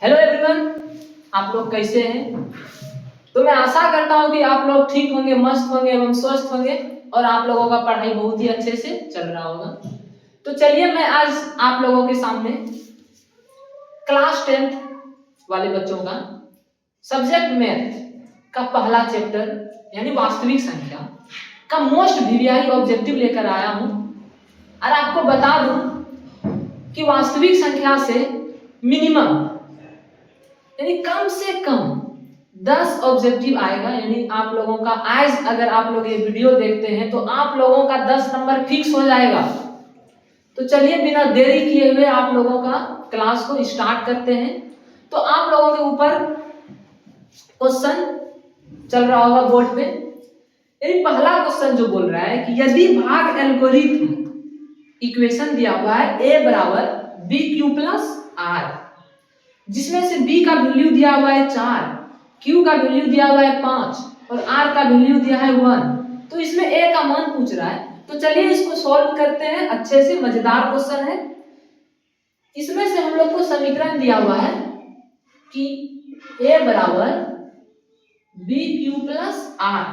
Hello everyone, आप लोग कैसे हैं? तो मैं आशा करता हूं कि आप लोग ठीक होंगे, मस्त होंगे एवं स्वस्थ होंगे और आप लोगों का पढ़ाई बहुत ही अच्छे से चल रहा होगा। तो चलिए मैं आज आप लोगों के सामने क्लास 10th वाले बच्चों का सब्जेक्ट मैथ का पहला चैप्टर यानी वास्तविक संख्या का मोस्ट वीवीआई ऑब्जेक्टिव लेकर आया हूं और आपको बता दूं कि वास्तविक संख्या से मिनिमम यानी कम से कम 10 ऑब्जेक्टिव आएगा। यानी आप लोगों का आज अगर आप लोग ये वीडियो देखते हैं तो आप लोगों का 10 नंबर फिक्स हो जाएगा। तो चलिए बिना देरी किए हुए आप लोगों का क्लास को स्टार्ट करते हैं। तो आप लोगों के ऊपर क्वेश्चन चल रहा होगा बोर्ड पे। यानी पहला क्वेश्चन जो बोल रहा है कि यदि भाग एल्गोरिथम इक्वेशन दिया हुआ है a बराबर बी क्यू प्लस आर, जिसमें से b का वैल्यू दिया हुआ है 4, q का वैल्यू दिया हुआ है 5 और r का वैल्यू दिया है 1, तो इसमें a का मान पूछ रहा है। तो चलिए इसको सॉल्व करते हैं। अच्छे से मजेदार क्वेश्चन है। इसमें से हम लोग को समीकरण दिया हुआ है कि a बराबर बी क्यू प्लस आर,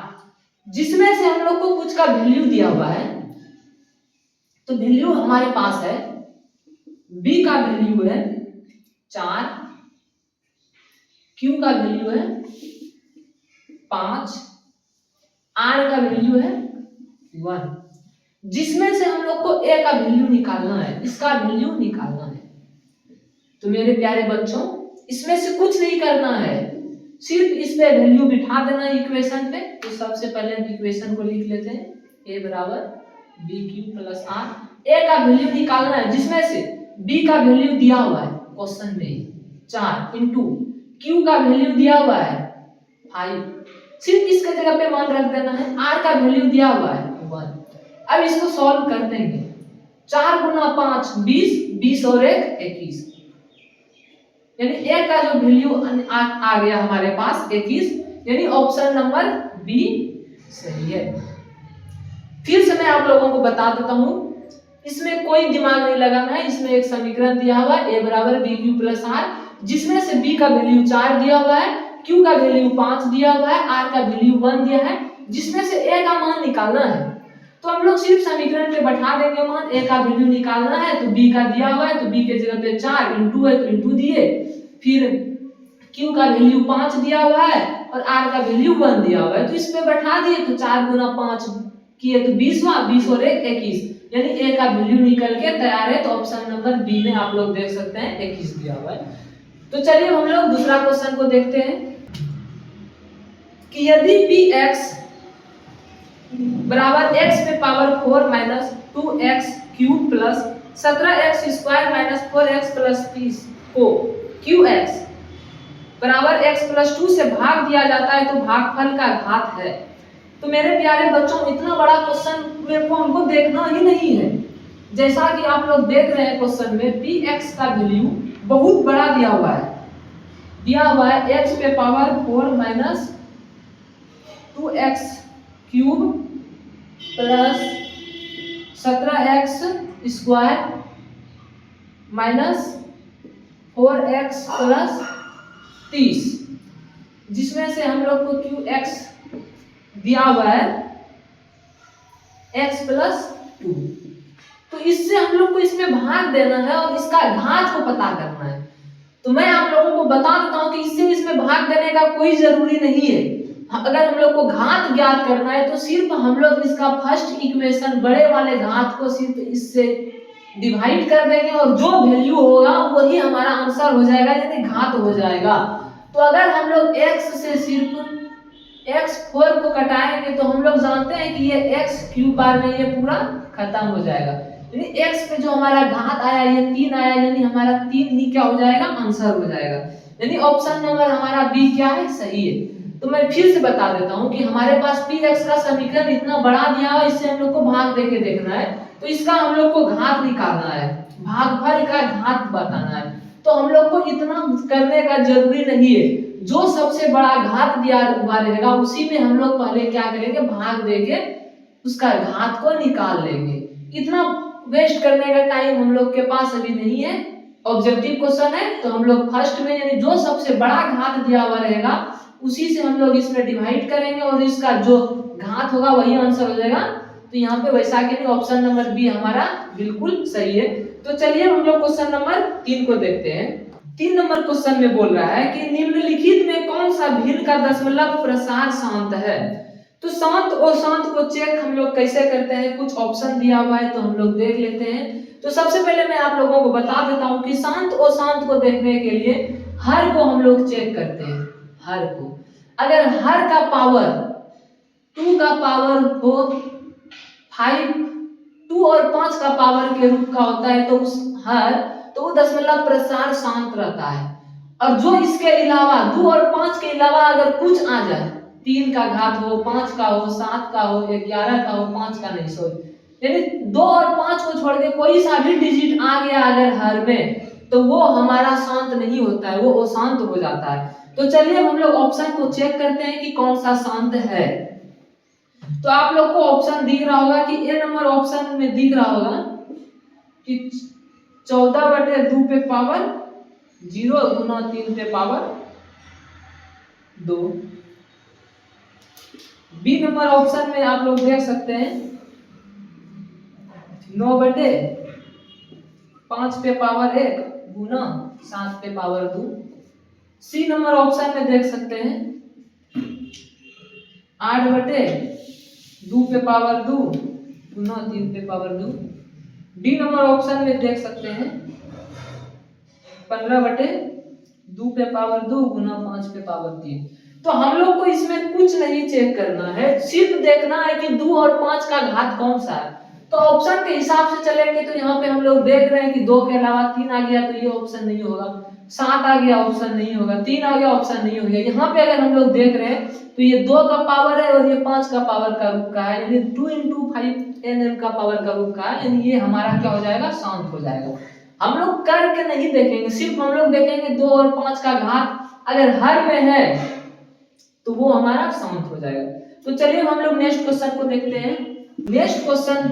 जिसमें से हम लोग को कुछ का वैल्यू दिया हुआ है। तो वैल्यू हमारे पास है, b का वैल्यू है 4, q का वैल्यू है 5, r का वैल्यू है 1, जिसमें से हम लोग को a का वैल्यू निकालना है, इसका वैल्यू निकालना है। तो मेरे प्यारे बच्चों, इसमें से कुछ नहीं करना है, सिर्फ इस पे वैल्यू बिठा देना है इक्वेशन पे। तो सबसे पहले हम इक्वेशन को लिख लेते हैं, a बराबर B Q plus R. a का वैल्यू निकालना है, जिसमें से b का वैल्यू दिया हुआ है क्वेश्चन में 4 इंटू q का वैल्यू दिया हुआ है 5, सिर्फ इसके जगह पे मान रख देना है। r का वैल्यू दिया हुआ है 1। अब इसको सॉल्व कर देंगे। 4 गुना 5 20, 20 और 1 21, यानी a का जो वैल्यू आ गया हमारे पास 21, यानी ऑप्शन नंबर बी सही है। फिर से मैं आप लोगों को बता देता हूं, इसमें कोई दिमाग नहीं लगाना है। इसमें एक समीकरण दिया हुआ है a बराबर बी क्यू प्लस आर, जिसमें से b का वैल्यू 4 दिया हुआ है, q का वैल्यू 5 दिया हुआ है, r का वैल्यू 1 दिया है, जिसमें से a का मान निकालना है। तो हम लोग सिर्फ समीकरण पे बैठा देंगे मान। a का वैल्यू निकालना है तो b का दिया हुआ है, तो b के जगह पे 4 इंटू है तो इंटू दिए, फिर q का वैल्यू 5 दिया हुआ है और r का वैल्यू 1 दिया हुआ है, तो इस पे बैठा दिए। तो 4 गुना 5 किए तो 20 हुआ, 20 और 1 21, यानी a का वैल्यू निकल के तैयार है। तो ऑप्शन नंबर बी में आप लोग देख सकते हैं 21 दिया हुआ है। तो चलिए हम लोग दूसरा क्वेश्चन को देखते हैं कि यदि px बराबर x पे power 4 minus 2x cube plus 17x square minus 4x plus 30 को qx बराबर x प्लस 2 से भाग दिया जाता है तो भागफल का घात है। तो मेरे प्यारे बच्चों, इतना बड़ा क्वेश्चन मेरे को हमको देखना ही नहीं है। जैसा कि आप लोग देख रहे हैं क्वेश्चन में px का वैल्यू बहुत बड़ा दिया हुआ है। दिया हुआ है x पे power 4 minus 2x cube plus 17x square minus 4x plus 30, जिसमें से हम लोग को qx दिया हुआ है x प्लस 2। तो इससे हम लोग को इसमें भाग देना है और इसका घात को पता करना है। तो मैं आप लोगों को बता देता हूं कि इससे इसमें भाग देने का कोई जरूरी नहीं है। अगर हम लोग को घात ज्ञात करना है तो सिर्फ हम लोग इसका फर्स्ट इक्वेशन बड़े वाले घात को सिर्फ इससे डिवाइड कर देंगे और जो वैल्यू होगा वही हमारा आंसर हो जाएगा, यानी घात हो जाएगा। तो अगर हम लोग x से सिर्फ x4 को कटाएंगे तो हम लोग जानते हैं कि ये x क्यूब बार में ये पूरा खत्म हो जाएगा, यानी x पे जो हमारा घात आया ये 3 आया, यानी हमारा 3 ही क्या हो जाएगा, आंसर हो जाएगा। यानी ऑप्शन नंबर हमारा बी क्या है, सही है। तो मैं फिर से बता देता हूं कि हमारे पास px का समीकरण इतना बड़ा दिया है, इससे हम लोग को भाग देके देखना है। तो इसका हम लोग को घात निकालना है, भागफल का घात बताना है। तो हम लोग को इतना करने का जरूरी नहीं है। जो सबसे बड़ा घात दिया हुआ रहेगा उसी में हम लोग पहले क्या करेंगे, भाग देके उसका घात को निकाल लेंगे। इतना वेस्ट करने का टाइम हम लोग के पास अभी नहीं है। ऑब्जेक्टिव क्वेश्चन है, तो हम लोग फर्स्ट में यानी जो सबसे बड़ा घात दिया हुआ रहेगा उसी से हम लोग इसमें डिवाइड करेंगे और इसका जो घात होगा वही आंसर हो जाएगा। तो यहाँ पे वैसा के लिए ऑप्शन नंबर बी हमारा बिल्कुल सही है। तो चलिए हम लोग क्वेश्चन नंबर 3 को देखते हैं। 3 नंबर क्वेश्चन में बोल रहा है कि निम्नलिखित में कौन सा भिन्न का दशमलव प्रसार शांत है। तो शांत और शांत को चेक हम लोग कैसे करते हैं, कुछ ऑप्शन दिया हुआ है तो हम लोग देख लेते हैं। तो सबसे पहले मैं आप लोगों को बता देता हूं कि शांत और शांत को देखने के लिए हर को हम लोग चेक करते हैं। हर को अगर हर का पावर 2 का पावर हो 5, 2 और 5 का पावर के रूप का होता है तो उस हर तो वो दशमलव प्रसार शांत रहता है। और जो इसके अलावा 2 और 5 के अलावा अगर कुछ आ जाए, 3 का घात हो, 5 का हो, 7 का हो, 11 का हो, 5 का नहीं, सॉरी, यानी 2 और 5 को छोड़ के कोई सा भी डिजिट आ गया अगर हर में तो वो हमारा शांत नहीं होता है, वो अशांत हो जाता है। तो चलिए हम लोग ऑप्शन को चेक करते हैं कि कौन सा शांत है। तो आप लोग को ऑप्शन दिख रहा होगा कि ए नंबर ऑप्शन में दिख रहा होगा कि 14/2 पे पावर 0 गुना 3 पे पावर 2। बी नंबर ऑप्शन में आप लोग देख सकते हैं 9/5 पे पावर 1 गुना 7 पे पावर 2। सी नंबर ऑप्शन में देख सकते हैं 8/2 पे पावर 2 गुना 3 पे पावर 2। डी नंबर ऑप्शन में देख सकते हैं 15/2 पे पावर 2 गुना 5 पे पावर 3। तो हम लोग को इसमें कुछ नहीं चेक करना है, सिर्फ देखना है कि 2 और 5 का घात कौन सा है। तो ऑप्शन के हिसाब से चलेंगे तो यहाँ पे हम लोग देख रहे हैं कि 2 के अलावा 3 आ गया तो ये ऑप्शन नहीं होगा, 7 आ गया ऑप्शन नहीं होगा, 3 आ गया ऑप्शन नहीं होगा। यहाँ पे अगर हम लोग देख रहे हैं तो ये 2 का पावर है और ये 5 का पावर का रूप का है, यानी 2 × 5 nm का पावर का रूप का है, यानी ये हमारा क्या हो जाएगा, शांत हो जाएगा। हम लोग करके नहीं देखेंगे, सिर्फ हम लोग देखेंगे 2 और 5 का घात अगर हर में है तो वो हमारा शांत हो जाएगा। तो चलिए हम लोग नेक्स्ट क्वेश्चन को देखते हैं। नेक्स्ट क्वेश्चन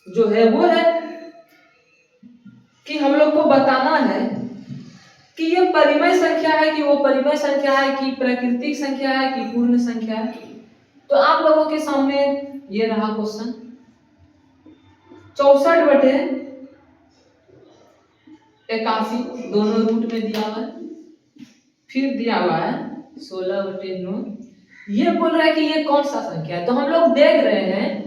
जो है वो है कि हम लोग को बताना है कि ये परिमेय संख्या है कि वो परिमेय संख्या है कि प्राकृतिक संख्या है कि पूर्ण संख्या है। तो आप लोगों के सामने ये रहा क्वेश्चन 64/81 दोनों रूट में दिया हुआ है, फिर दिया हुआ है 16/9। ये बोल रहा है कि ये कौन सा संख्या है। तो हम लोग देख रहे हैं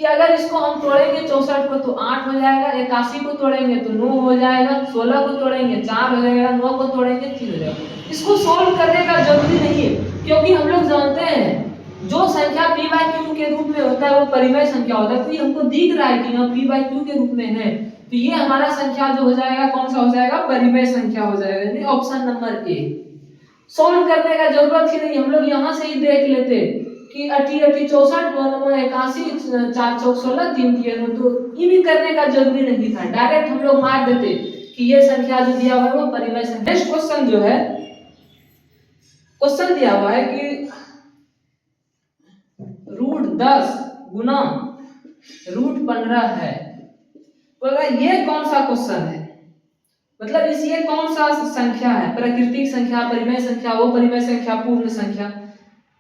कि अगर इसको हम तोड़ेंगे 64 को तो 8 हो जाएगा, 81 को तोड़ेंगे तो 9 हो जाएगा, 16 को तोड़ेंगे 4 हो जाएगा, 9 को तोड़ेंगे 3 हो जाएगा। इसको सॉल्व करने का जरूरी नहीं है क्योंकि हम लोग जानते हैं जो संख्या p/q के रूप में होता है वो परिमेय संख्या होता है। तो ये हमको दिख रहा है कि यहाँ p/q के रूप में है तो ये हमारा संख्या जो हो जाएगा कौन सा हो जाएगा, परिमेय संख्या हो जाएगा, यानी ऑप्शन नंबर ए। सॉल्व करने का जरूरत ही नहीं, हम लोग यहाँ से ही देख लेते कि 80 64 9 81 4 चौक 16 3 3 तो ये भी करने का जरूरी नहीं था, डायरेक्ट हम लोग मार देते कि ये संख्या जो दिया हुआ है वो परिमेय संख्या। नेक्स्ट क्वेश्चन जो है, क्वेश्चन दिया हुआ है कि √10 गुना √15 है। तो ये कौन सा क्वेश्चन है, मतलब इस ये कौन सा संख्या है, प्राकृतिक संख्या, परिमेय संख्या, वो परिमेय संख्या, पूर्ण संख्या।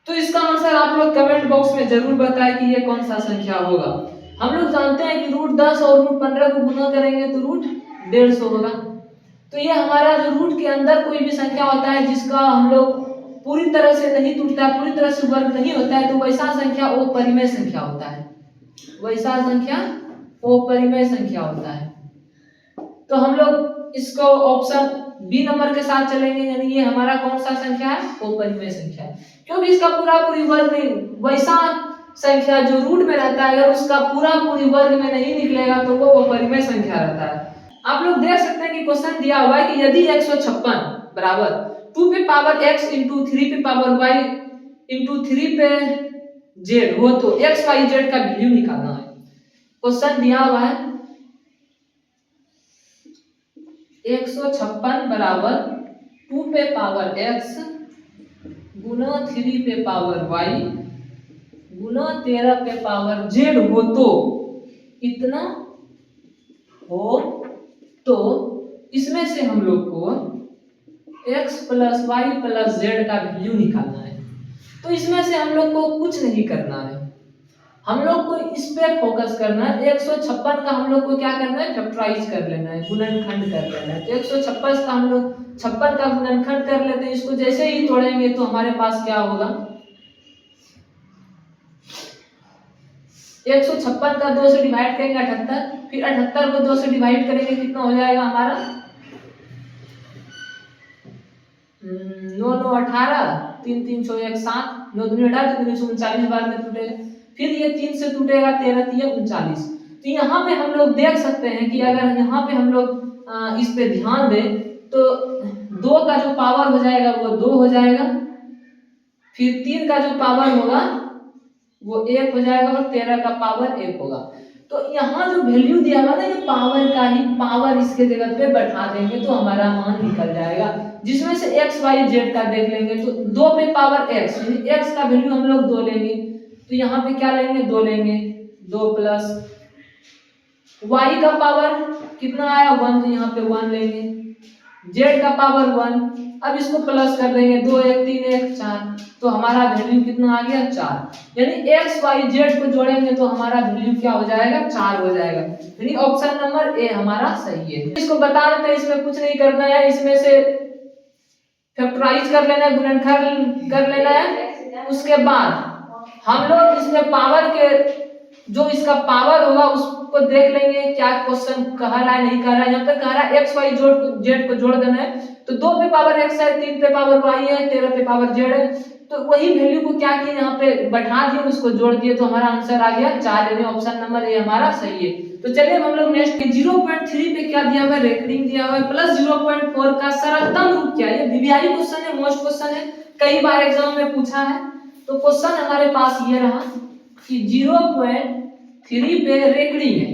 तो इसका आंसर आप लोग कमेंट बॉक्स में जरूर बताएं कि ये कौन सा संख्या होगा। हम लोग जानते हैं कि √10 और √15 को गुना करेंगे तो √150 होगा। तो ये हमारा जो रूट के अंदर कोई भी संख्या होता है जिसका हम लोग पूरी तरह से नहीं टूटता है, पूरी तरह से वर्ग नहीं होता है, तो वैसा संख्या वो परिमेय संख्या होता है, वैसा संख्या वो परिमेय संख्या होता है। तो हम लोग इसको ऑप्शन बी नंबर के साथ चलेंगे, यानी ये हमारा कौन सा संख्या है, वो परिमेय संख्या है, क्योंकि इसका पूरा पूरी वर्ग नहीं, वैसा संख्या जो रूट में रहता है अगर उसका पूरा पूरी वर्ग में नहीं निकलेगा तो वो परिमेय संख्या रहता है। आप लोग देख सकते हैं कि क्वेश्चन दिया हुआ है कि यदि 156 बराबर 2 पे पावर x इंटू 3 पे पावर y इंटू 3 पे z हो तो x y z का वैल्यू निकालना है। क्वेश्चन दिया हुआ है 156 बराबर 2 पे पावर x गुना 3 पे पावर y गुना 13 पे पावर z हो तो कितना हो तो इसमें से हम लोग को x plus Y plus Z का वैल्यू निकालना है। तो इसमें से हम लोग को कुछ नहीं करना है, हम लोग को इस पे फोकस करना है। 156 का हम लोग को क्या करना है, फैक्टराइज कर लेना है, गुणनखंड कर लेना है। तो 156 का हम लोग 56 का गुणनखंड कर लेते हैं। इसको जैसे ही तोड़ेंगे तो हमारे पास क्या होगा, 156 का 2 से डिवाइड करेंगे 78, फिर 78 को 2 से डिवाइड करेंगे कितना हो जाएगा हमारा 9 9 18, 3 3 6 1 7, 9 2 18, 3 39 बार में टूटेगा। फिर ये 3 से टूटेगा 13 3 39। तो यहाँ पे हम लोग देख सकते हैं कि अगर यहाँ पे हम लोग इस पे ध्यान दें तो 2 का जो पावर हो जाएगा वो 2 हो जाएगा, फिर 3 का जो पावर होगा वो 1 हो जाएगा और 13 का पावर 1 होगा। तो यहाँ जो वैल्यू दिया हुआ ना ये पावर का ही, पावर इसके जगह पे बैठा देंगे तो हमारा मान निकल जाएगा। जिसमें से x y z का देख लेंगे तो 2 पे पावर x, यानी x का वैल्यू हम लोग 2 लेंगे। तो यहाँ पे क्या लेंगे 2 लेंगे, 2 प्लस y का पावर कितना आया 1, तो यहाँ पे 1 लेंगे, z का पावर 1, अब इसको प्लस कर देंगे 2 1 3 1 4, तो हमारा वैल्यू कितना आ गया 4। यानी x y z को जोड़ेंगे तो हमारा वैल्यू क्या हो जाएगा 4 हो जाएगा। यानी ऑप्शन नंबर ए हमारा सही है। इसको बता देते हैं, इसमें कुछ नहीं करना है, इसमें से फैक्टराइज कर लेना है, गुणनखंड कर लेना है। उसके बाद हम लोग इसमें पावर के जो इसका पावर होगा उसको देख लेंगे क्या क्वेश्चन कह रहा है नहीं कह रहा है। यहाँ पे कह रहा है x y z को जोड़ देना है, तो 2 पे पावर x है, 3 पे पावर y है, 13 पे पावर z है। तो वही वैल्यू को क्या किया यहाँ पे बैठा दिए, उसको जोड़ दिए तो हमारा आंसर आ गया 4, यानी ऑप्शन नंबर ए हमारा सही है। तो चलिए हम लोग नेक्स्ट 0.3 पे क्या दिया हुआ है, रेकरिंग दिया हुआ है, प्लस 0.4 का सरलतम रूप क्या है। ये वीवीआई क्वेश्चन है, मोस्ट क्वेश्चन है, कई बार एग्जाम में पूछा है। तो क्वेश्चन हमारे पास ये रहा कि 0.3 पे रेकरिंग है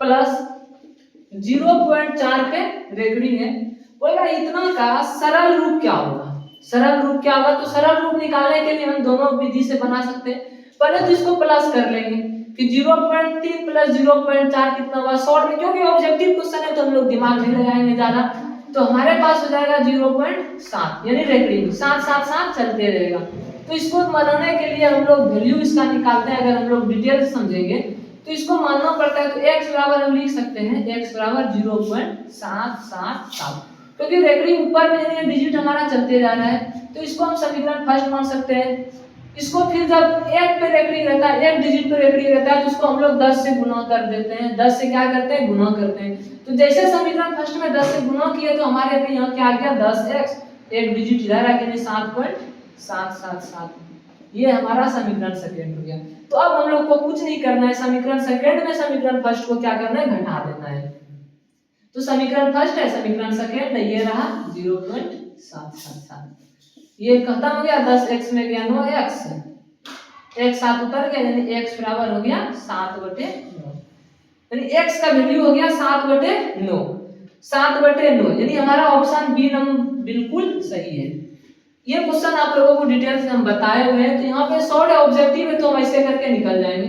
प्लस 0.4 पे रेकरिंग है, बोला इतना का सरल रूप क्या होगा। सरल रूप क्या होगा, तो सरल रूप निकालने के लिए हम दोनों विधि से बना सकते हैं। पहले तो इसको प्लस कर लेंगे कि 0.3 प्लस 0.4 कितना हुआ शॉर्ट में, क्योंकि ऑब्जेक्टिव क्वेश्चन है तो हम लोग दिमाग नहीं लगाएंगे ज्यादा। तो हमारे पास हो जाएगा 0.7, यानी रेकरिंग 7 7 7 चलते रहेगा। तो इसको बनाने के लिए हम लोग वैल्यू इसका निकालते हैं। अगर हम लोग डिटेल से समझेंगे तो इसको मानना पड़ता है। तो x बराबर हम लिख सकते हैं, x बराबर 0.777, क्योंकि रेकरिंग ऊपर में है, डिजिट हमारा चलते जा रहा है। तो इसको हम समीकरण फर्स्ट मान सकते हैं। इसको फिर जब 1 पे रेकरिंग रहता है, 1 डिजिट पे रेकरिंग रहता है, तो उसको हम लोग 10 से गुना कर देते हैं। 10 से क्या करते हैं, गुना करते हैं। तो जैसे समीकरण फर्स्ट में 10 से गुना किए तो हमारे पे यहाँ क्या आ गया 10x, 1 डिजिट इधर आ गया 7.777। ये हमारा समीकरण सेकंड हो गया। तो अब हम लोग को कुछ नहीं करना है, समीकरण सेकंड में समीकरण फर्स्ट को क्या करना है, घटा देना है। तो समीकरण फर्स्ट है, समीकरण सेकंड ये रहा 0.777। ये खत्म हो गया, 10x में गया 9x, एक 7 उतर गया, यानी x बराबर हो गया 7/9, यानी x का वैल्यू हो गया 7/9, 7/9, यानी हमारा ऑप्शन बी नंबर बिल्कुल सही है। ये क्वेश्चन आप लोगों को डिटेल से हम बताए हुए हैं। तो यहाँ पे शॉर्ट ऑब्जेक्टिव है तो हम ऐसे करके निकल जाएंगे।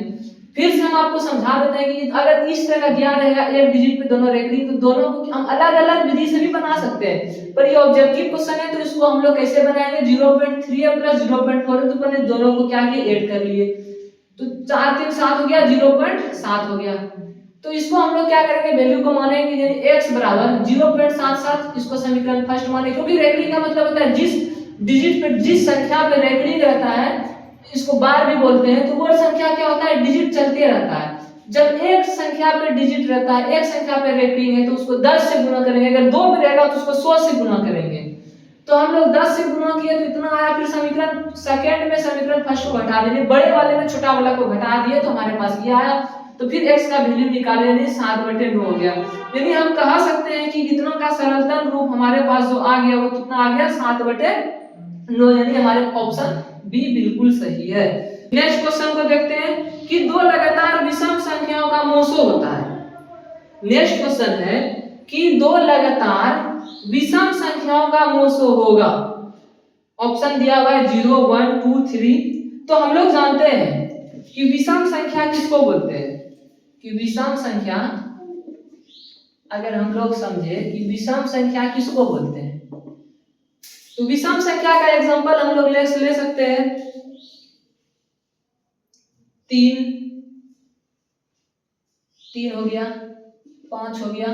फिर से हम आपको समझा देते हैं कि अगर इस तरह का दिया रहेगा 1 डिजिट पे दोनों रेकरिंग, तो दोनों को हम अलग अलग विधि से भी बना सकते हैं। पर ये ऑब्जेक्टिव क्वेश्चन है तो इसको हम लोग कैसे बनाएंगे, 0.3 प्लस 0.4 तो पहले दोनों को क्या किए, ऐड कर लिए। तो 4 3 7 हो गया, 0.7 हो गया। तो इसको हम लोग क्या करेंगे, वैल्यू को मानेंगे, यानी x बराबर 0.77, इसको समीकरण फर्स्ट माने, क्योंकि रेकरिंग का मतलब होता है जिस डिजिट पे, जिस संख्या पे रेकरिंग रहता है, इसको बार भी बोलते हैं, तो वो संख्या क्या होता है, डिजिट चलते रहता है। जब एक संख्या पे डिजिट रहता है, एक संख्या पे रेकरिंग है, तो उसको 10 से गुना करेंगे। अगर 2 पे रहेगा तो उसको 100 से गुना करेंगे। तो हम लोग 10 से गुना किए तो इतना आया। फिर समीकरण सेकंड में समीकरण फर्स्ट को घटा देंगे, बड़े वाले में छोटा वाला को घटा दिए तो हमारे पास ये आया। तो फिर x का वैल्यू निकाले, यानी 7/9 हो गया। यानी हम कह सकते हैं कि इतना का सरलतम रूप हमारे पास जो आ गया वो कितना आ गया, 7/9, यानी हमारे ऑप्शन बी बिल्कुल सही है। नेक्स्ट क्वेश्चन को देखते हैं कि 2 लगातार विषम संख्याओं का मोसो होता है। नेक्स्ट क्वेश्चन है कि 2 लगातार विषम संख्याओं का मोसो होगा। ऑप्शन दिया हुआ है 0 1 2 3। तो हम लोग जानते हैं कि विषम संख्या किसको बोलते हैं, कि विषम संख्या अगर हम लोग समझे कि विषम संख्या किसको बोलते हैं, तो विषम संख्या का एग्जांपल हम लोग ले सकते हैं 3 हो गया, 5 हो गया।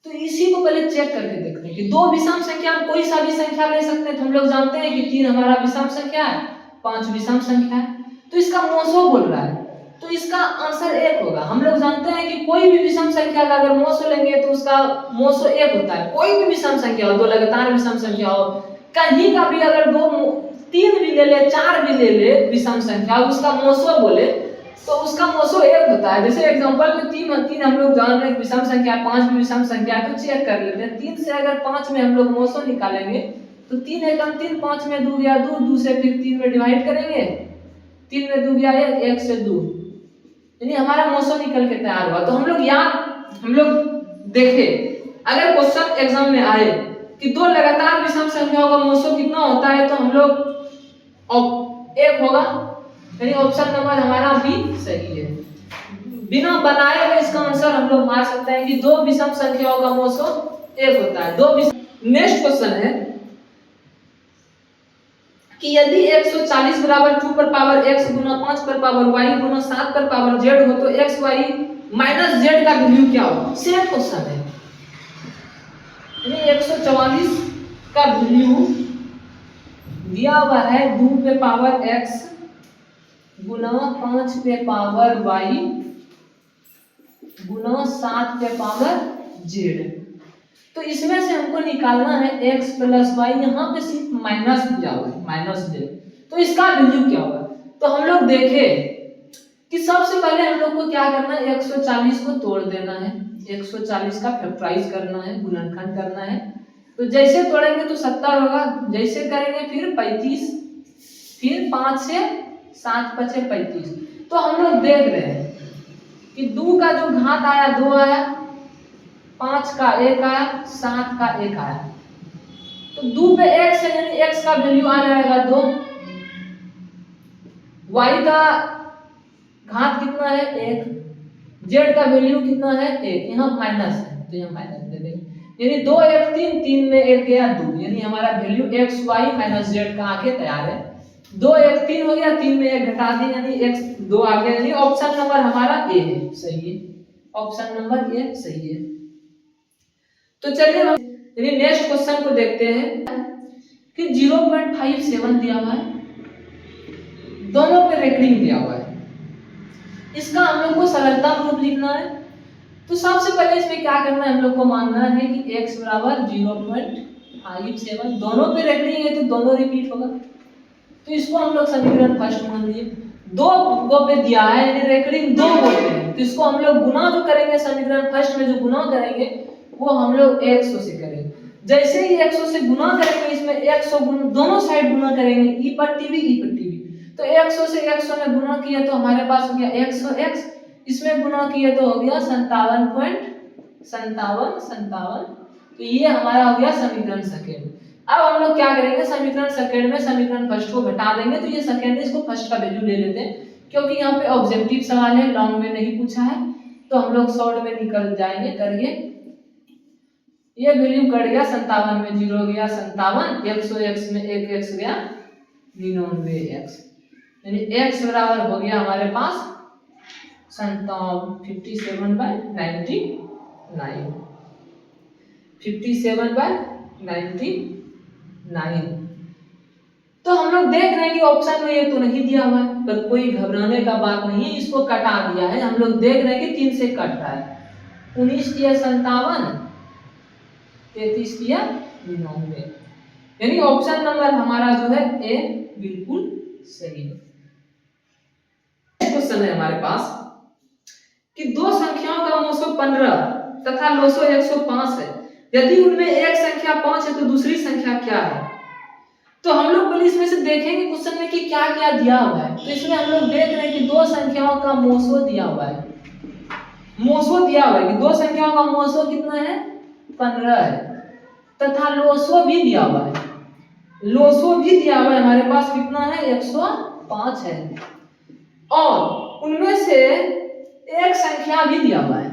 तो इसी को पहले चेक करके देखते हैं कि दो विषम संख्या में कोई सा भी संख्या ले सकते हैं। तो हम लोग जानते हैं कि 3 हमारा विषम संख्या है, 5 विषम संख्या है, तो इसका मोसो बोल रहा है, तो इसका आंसर 1 होगा। हम लोग जानते हैं कि कोई भी विषम संख्या का अगर मोसो लेंगे तो उसका मोसो 1 होता है। कोई भी विषम संख्या हो, दो लगातार विषम संख्या हो, कहीं का भी अगर 3 भी ले ले, 4 भी ले ले विषम संख्या, उसका मोसो बोले तो उसका मोसो 1 होता है। जैसे एग्जांपल में 3 हम लोग जान रहे हैं विषम संख्या, 5 भी विषम संख्या है, तो चेक कर लेते हैं। 3 से अगर 5 में हम लोग मोसो निकालेंगे तो 3 एकम 3, 5 में 2 गया 2, 2 से फिर 3 में डिवाइड करेंगे, 3 में 2 गया 1, 1 से 2, यानी हमारा मोसो निकल के तैयार हुआ। तो हम लोग देखे अगर क्वेश्चन एग्जाम में आए कि दो लगातार विषम संख्याओं का मोसो कितना होता है, तो हम लोग 1 होगा, यानी ऑप्शन नंबर हमारा बी सही है। बिना बनाए हुए इसका आंसर हम लोग मार सकते हैं कि दो विषम संख्याओं का मोसो 1 होता है। नेक्स्ट क्वेश्चन है कि यदि 140 बराबर 2 पर पावर x गुना 5 पर पावर y गुना 7 पर पावर z हो तो x y माइनस z का वैल्यू क्या होगा। सेम क्वेश्चन है, यानी 144 का वैल्यू दिया हुआ है 2 पे पावर x गुना 5 पे पावर y गुना 7 पे पावर z। तो इसमें से हमको निकालना है x प्लस y, यहाँ पे सिर्फ माइनस दिया हुआ है, माइनस z, तो इसका वैल्यू क्या होगा। तो हम लोग देखे कि सबसे पहले हम लोग को क्या करना है, 140 को तोड़ देना है, 140 का फैक्टराइज करना है, गुणनखंड करना है। तो जैसे तोड़ेंगे तो 70 होगा, जैसे करेंगे फिर 35, फिर 5 से 7 बचे 35। तो हम लोग देख रहे हैं कि 2 का जो घात आया 2 आया, 5 का 1 आया, 7 का 1 आया, तो 2 पे x है, यानी x का वैल्यू आ जाएगा 2, y का घात कितना है 1, z का वैल्यू कितना है 1, यहाँ माइनस है तो यहाँ माइनस दे देंगे, यानी 2 1 3, 3 में 1 गया 2, यानी हमारा value x y minus z का आके तैयार है। 2 1 3 हो गया, 3 में 1 घटा दिए, यानी x 2 आ गया, यानी ऑप्शन नंबर हमारा ए है, सही है, ऑप्शन नंबर ए सही है। तो चलिए हम नेक्स्ट क्वेश्चन को देखते हैं कि 0.57 दिया हुआ है, दोनों पे रेकरिंग दिया हुआ है, इसका हम लोग को सरलता रूप लिखना है। तो सबसे पहले इसमें क्या करना है, हम लोग को मानना है कि x बराबर 0.57, दोनों पे रेकरिंग है तो दोनों रिपीट होगा, तो इसको हम लोग समीकरण फर्स्ट मान लिए। 2 गो पे दिया है, यानी रेकरिंग 2 गो पे है, तो इसको हम लोग गुना जो करेंगे समीकरण फर्स्ट में जो गुना करेंगे वो हम लोग 100 से करेंगे। जैसे ही 100 से गुना करेंगे, इसमें 100 गुना दोनों साइड गुना करेंगे, ई पर टीवी ई पर टीवी, तो 100 से 100 में गुना किया तो हमारे पास हो गया 100x, इसमें गुना किया तो हो गया 57.57, तो ये हमारा हो गया समीकरण सेकंड। अब हम लोग क्या करेंगे, समीकरण सेकंड में समीकरण फर्स्ट को घटा देंगे, तो ये सेकंड इसको फर्स्ट का वैल्यू ले लेते हैं, क्योंकि यहाँ पे ऑब्जेक्टिव सवाल है, लॉन्ग में नहीं पूछा है, तो हम लोग शॉर्ट में निकल जाएंगे करिए। ये वैल्यू कट गया, 57 में 0 गया 57, 100x में 1x गया 99x, यानी x बराबर हो गया हमारे पास 57/99, 57/99। तो हम लोग देख रहे हैं कि ऑप्शन में ये तो नहीं दिया हुआ है, पर कोई घबराने का बात नहीं है, इसको कटा दिया है। हम लोग देख रहे हैं कि 3 से कट रहा है, 19 किया 57, 33 किया 99, यानी ऑप्शन नंबर हमारा जो है ए बिल्कुल सही है। क्वेश्चन है हमारे पास कि दो संख्याओं का मोसो 15 तथा लोसो 105 है, यदि उनमें एक संख्या 5 है तो दूसरी संख्या क्या है। तो हम लोग पहले इसमें से देखेंगे क्वेश्चन में कि क्या क्या दिया हुआ है। तो इसमें हम लोग देख रहे हैं कि दो संख्याओं का मोसो दिया हुआ है, मोसो दिया हुआ है कि दो संख्याओं का मोसो कितना है 15 है, तथा लोसो भी दिया हुआ है, लोसो भी दिया हुआ है हमारे पास कितना है 105 है, और उनमें से एक संख्या भी दिया हुआ है,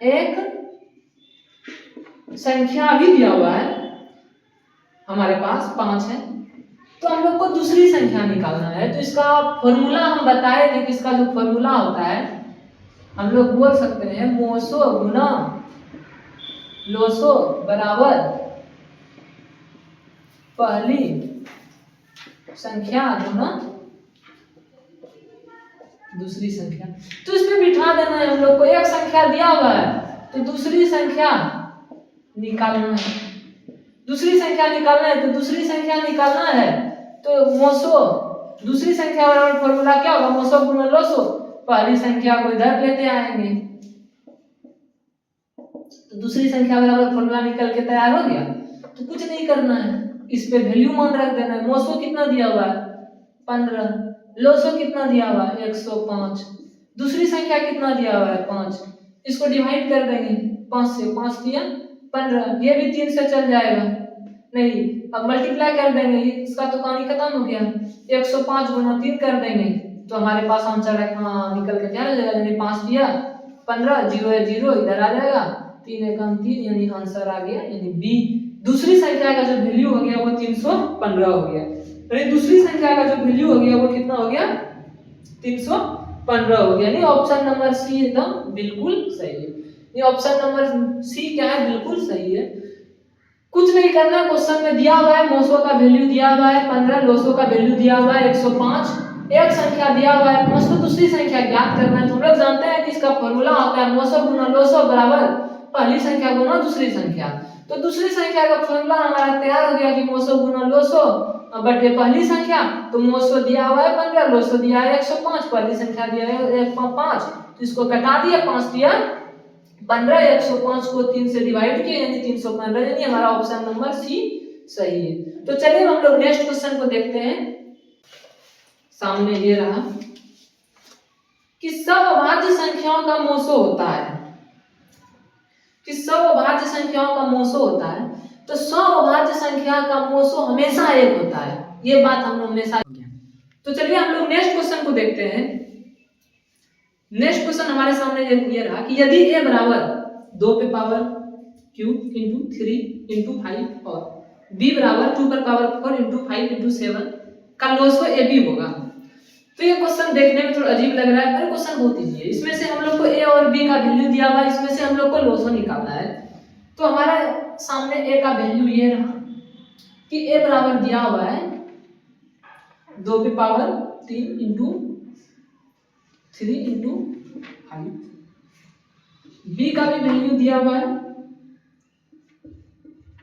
एक संख्या भी दिया हुआ है, हमारे पास 5 है, तो हम लोग को दूसरी संख्या निकालना है। तो इसका फॉर्मूला हम बताए थे कि इसका जो फॉर्मूला होता है, हम लोग बोल सकते हैं मोसो गुना लोसो बराबर पहली संख्या गुना दूसरी संख्या। तो इसमें बिठा देना है हम लोग को, एक संख्या दिया हुआ है तो दूसरी संख्या निकालना है, दूसरी संख्या निकालना है, तो दूसरी संख्या निकालना है तो मोसो, दूसरी संख्या बराबर फॉर्मूला क्या होगा, मोसो गुना लोसो, पहली संख्या को इधर लेते आएंगे, तो दूसरी संख्या बराबर फॉर्मूला निकल के तैयार हो गया। तो कुछ नहीं करना है, इस पे वैल्यू मान रख देना है। मोसो कितना दिया हुआ है 15, लोसो कितना दिया हुआ है 105, दूसरी संख्या कितना दिया हुआ है 5, इसको डिवाइड कर देंगे 5 से, 5 दिया 15, ये भी 3 से चल जाएगा, नहीं अब मल्टीप्लाई कर देंगे, इसका तो कहानी खत्म हो गया, 105 गुना 3 कर देंगे तो हमारे पास आंसर निकल के क्या आ जाएगा, यानी 5 दिया 15, 0 है 0 इधर आ जाएगा, 3 एकम 3, यानी आंसर आ गया, यानी बी। दूसरी संख्या का जो वैल्यू हो गया वो 315 हो गया, यानी दूसरी संख्या का जो वैल्यू हो गया वो कितना हो गया 315 हो गया, यानी ऑप्शन नंबर सी एकदम बिल्कुल सही है। ये ऑप्शन नंबर सी क्या है, बिल्कुल सही है। कुछ नहीं करना, क्वेश्चन में दिया हुआ है मोसो का वैल्यू दिया हुआ है 15, लोसो का वैल्यू दिया हुआ है 105, एक संख्या दिया हुआ है, मुझको दूसरी संख्या ज्ञात करना है। तो हम लोग जानते हैं कि इसका फॉर्मूला होता है मोसो गुना लोसो बराबर पहली संख्या गुना दूसरी संख्या। तो दूसरी संख्या का फॉर्मूला हमारा तैयार हो गया कि मोसो गुना लोसो बटे पहली संख्या, तो मोसो दिया हुआ है 15, लोसो दिया है 105, पहली संख्या दिया है 5, तो इसको कटा दिया, 5 दिया 15, 105 को 3 से डिवाइड किया यानी 315, यानी हमारा ऑप्शन नंबर सी सही है। तो चलिए हम लोग नेक्स्ट क्वेश्चन को देखते हैं। सामने ये रहा कि सब अभाज्य संख्याओं का मोसो होता है, कि सब अभाज्य संख्याओं का मोसो होता है, तो सब अभाज्य संख्या का मोसो हमेशा एक होता है, ये बात हम लोग हमेशा। तो चलिए हम लोग नेक्स्ट क्वेश्चन को देखते हैं। नेक्स्ट क्वेश्चन हमारे सामने ये रहा कि यदि a बराबर 2 पे पावर क्यूब इंटू 3 इंटू 5 और b बराबर 2 पर पावर 4 इंटू 5 इंटू 7 का लोसो ab होगा। तो ये क्वेश्चन देखने में थोड़ा अजीब लग रहा है, पर क्वेश्चन बहुत इजी है। इसमें से हम लोग को a और b का वैल्यू दिया हुआ है, इसमें से हम लोग को लोसो निकालना है। तो हमारे सामने a का वैल्यू ये रहा कि a बराबर दिया हुआ है 2 पे पावर 3 इंटू 3 इंटू 5, b का भी वैल्यू दिया हुआ है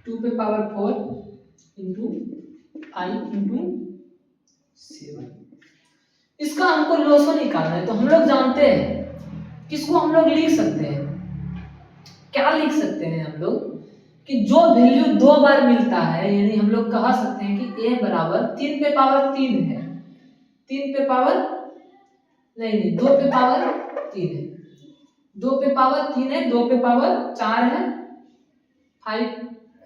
2 पे पावर 4 इंटू 5 इंटू 7। इसका हमको लोसो निकालना है। तो हम लोग जानते हैं किसको हम लोग लिख सकते हैं, क्या लिख सकते हैं हम लोग कि जो वैल्यू 2 बार मिलता है, यानी हम लोग कह सकते हैं कि a बराबर 3 पे पावर 3 है, 3 पे पावर नहीं 2 पे पावर 3 है, 2 पे पावर 3 है, 2 पे पावर 4 है, 5,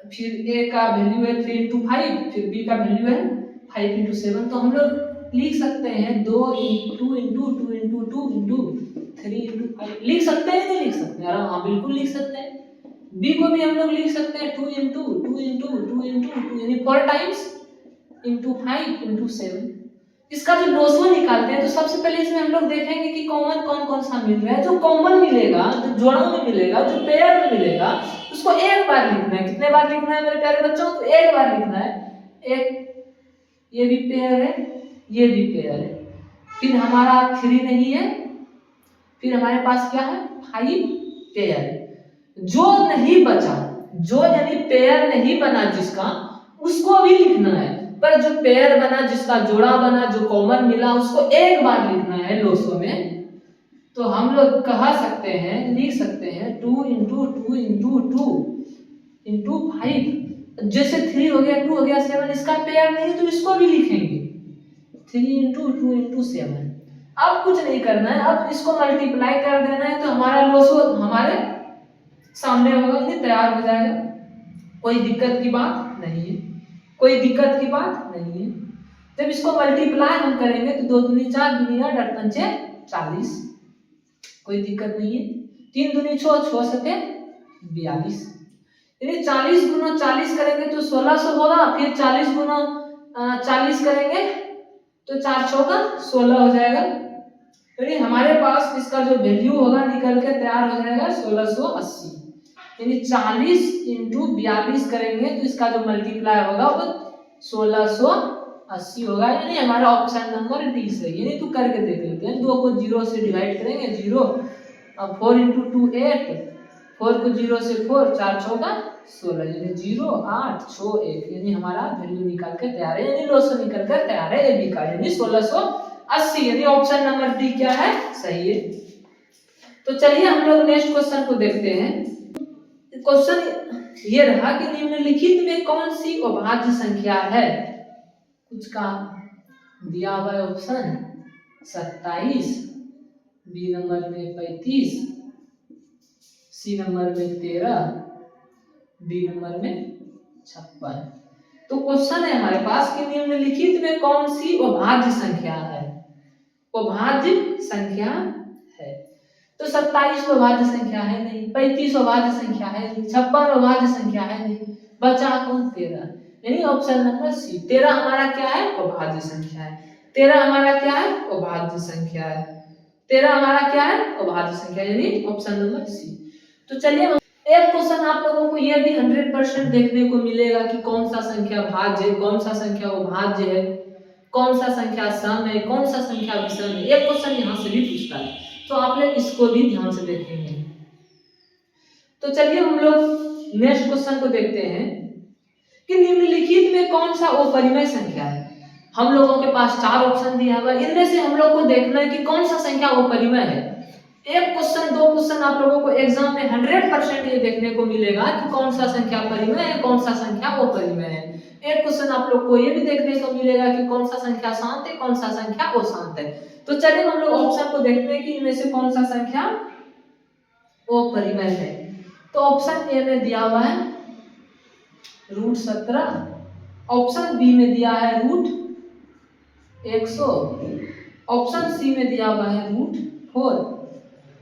फिर a का वैल्यू है 3 इंटू 5, फिर b का वैल्यू है 5 इंटू 7। तो हम लोग लिख सकते हैं 2 into 2 into 2 into 2 into 3 into 5, लिख सकते हैं नहीं लिख सकते हैं? हाँ बिल्कुल लिख सकते हैं। b को भी हम लोग लिख सकते हैं 2 इंटू 2 इंटू 2 इंटू 2 यानी 4 टाइम्स इंटू 5 इंटू 7। इसका जो लोसो निकालते हैं तो सबसे पहले इसमें हम लोग देखेंगे कि कॉमन कौन कौन सा मिल रहा है। जो कॉमन मिलेगा, जो जोड़ा में मिलेगा, जो पेयर में मिलेगा, उसको एक बार लिखना है। कितने बार लिखना है मेरे प्यारे बच्चों? तो एक बार लिखना है। एक ये भी पेयर है, ये भी पेयर है, फिर हमारा 3 नहीं है, फिर हमारे पास क्या है 5 पेयर। जो नहीं बचा, जो यानी पेयर नहीं बना जिसका, उसको भी लिखना है। पर जो पेयर बना, जिसका जोड़ा बना, जो कॉमन मिला, उसको एक बार लिखना है लोसो में। तो हम लोग कह सकते हैं, लिख सकते हैं 2 इंटू 2 इंटू 2 इंटू 5। जैसे 3 हो गया, 2 हो गया, 7 इसका पेयर नहीं तो इसको भी लिखेंगे 3 इंटू 2 इंटू 7। अब कुछ नहीं करना है, अब इसको मल्टीप्लाई कर देना है तो हमारा लोसो हमारे सामने होगा, ये तैयार हो जाएगा। कोई दिक्कत की बात नहीं है, कोई दिक्कत की बात नहीं है। जब इसको मल्टीप्लाई हम करेंगे तो 2 दूनी 4, दूनी 8, 8 पंचे 40, कोई दिक्कत नहीं है। 3 दूनी 6, 6 सके 42, यानी 40 गुना 40 करेंगे तो 1600 होगा, फिर 40 गुना 40 करेंगे तो 4 6 का 16 हो जाएगा। यानी हमारे पास इसका जो वैल्यू होगा निकल के तैयार हो जाएगा 1680, यानी 40 इंटू 42 करेंगे तो इसका जो मल्टीप्लाई होगा वो 1680 होगा, यानी हमारा ऑप्शन नंबर डी सही। यानी तू करके देख लेते हैं, 2 को 0 से डिवाइड करेंगे 0, अब 4 इंटू 2 8, 4 को 0 से 4, 4 6 का 16, यानी 0 8 6 1, यानी हमारा वैल्यू निकल के तैयार है, यानी लोसो निकल कर तैयार है ए बी का, यानी 1680, यानी ऑप्शन नंबर डी क्या है, सही है। तो चलिए हम लोग नेक्स्ट क्वेश्चन को देखते हैं। क्वेश्चन ये रहा कि निम्नलिखित में कौन सी अभाज्य संख्या है, कुछ का दिया हुआ है ऑप्शन 27, बी नंबर में 35, सी नंबर में 13, डी नंबर में 56। तो क्वेश्चन है हमारे पास कि निम्नलिखित में कौन सी अभाज्य संख्या है, अभाज्य संख्या है। तो 27 तो अभाज्य संख्या है नहीं, 35 अभाज्य संख्या है नहीं, 56 अभाज्य संख्या है नहीं, बचा कौन 13, यानी ऑप्शन नंबर सी 13 हमारा क्या है, अभाज्य संख्या है। 13 हमारा क्या है, अभाज्य संख्या है। 13 हमारा क्या है, अभाज्य संख्या, यानी ऑप्शन नंबर सी। तो चलिए एक क्वेश्चन आप लोगों को ये भी 100% देखने को मिलेगा कि कौन सा संख्या भाज्य है, कौन सा संख्या अभाज्य है, कौन सा संख्या सम है, कौन सा संख्या विषम है, एक क्वेश्चन यहाँ से भी पूछता है, तो आप लोग इसको भी ध्यान से देखेंगे। तो चलिए हम लोग नेक्स्ट क्वेश्चन को देखते हैं कि निम्नलिखित में कौन सा अपरिमेय संख्या है। हम लोगों के पास 4 ऑप्शन दिया हुआ है, इनमें से हम लोग को देखना है कि कौन सा संख्या अपरिमेय है। एक क्वेश्चन 2 क्वेश्चन आप लोगों को एग्जाम में 100% ये देखने को मिलेगा कि कौन सा संख्या परिमेय है, कौन सा संख्या अपरिमेय है। एक क्वेश्चन आप लोग को ये भी देखने को मिलेगा कि कौन सा संख्या शांत है, कौन सा संख्या अशांत है। तो चलिए हम लोग ऑप्शन को देखते हैं कि इनमें से कौन सा संख्या अपरिमेय है। तो ऑप्शन ए में दिया हुआ है √17, ऑप्शन बी में दिया है √100, ऑप्शन सी में दिया हुआ है √4,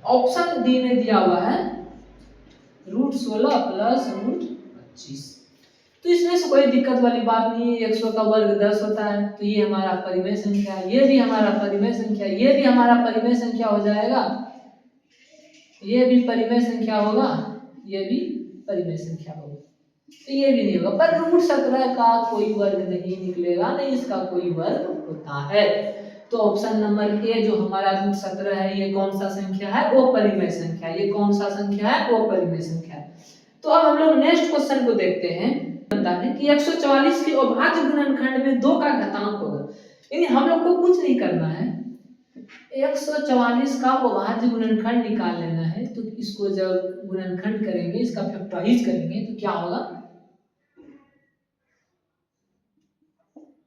ऑप्शन डी में दिया हुआ है √16 प्लस √25। तो इसमें से कोई दिक्कत वाली बात नहीं है, 100 का वर्ग 10 होता है, तो ये हमारा परिमेय संख्या है, ये भी हमारा परिमेय संख्या, ये भी हमारा परिमेय संख्या हो जाएगा, ये भी परिमेय संख्या होगा, ये भी परिमेय संख्या होगा, तो ये भी नहीं होगा। पर √17 का कोई वर्ग नहीं निकलेगा, नहीं इसका कोई वर्ग होता है। तो ऑप्शन नंबर ए जो हमारा √17 है, ये कौन सा संख्या है, वो परिमेय संख्या, ये कौन सा संख्या है, वो परिमेय संख्या। तो अब हम लोग नेक्स्ट क्वेश्चन को देखते हैं। बनता है कि 144 के अभाज्य गुणनखंड में 2 का घातांक होगा, यानी हम लोग को कुछ नहीं करना है, 144 का अभाज्य गुणनखंड निकाल लेना है। तो इसको जब गुणनखंड करेंगे, इसका फैक्टराइज करेंगे तो क्या होगा,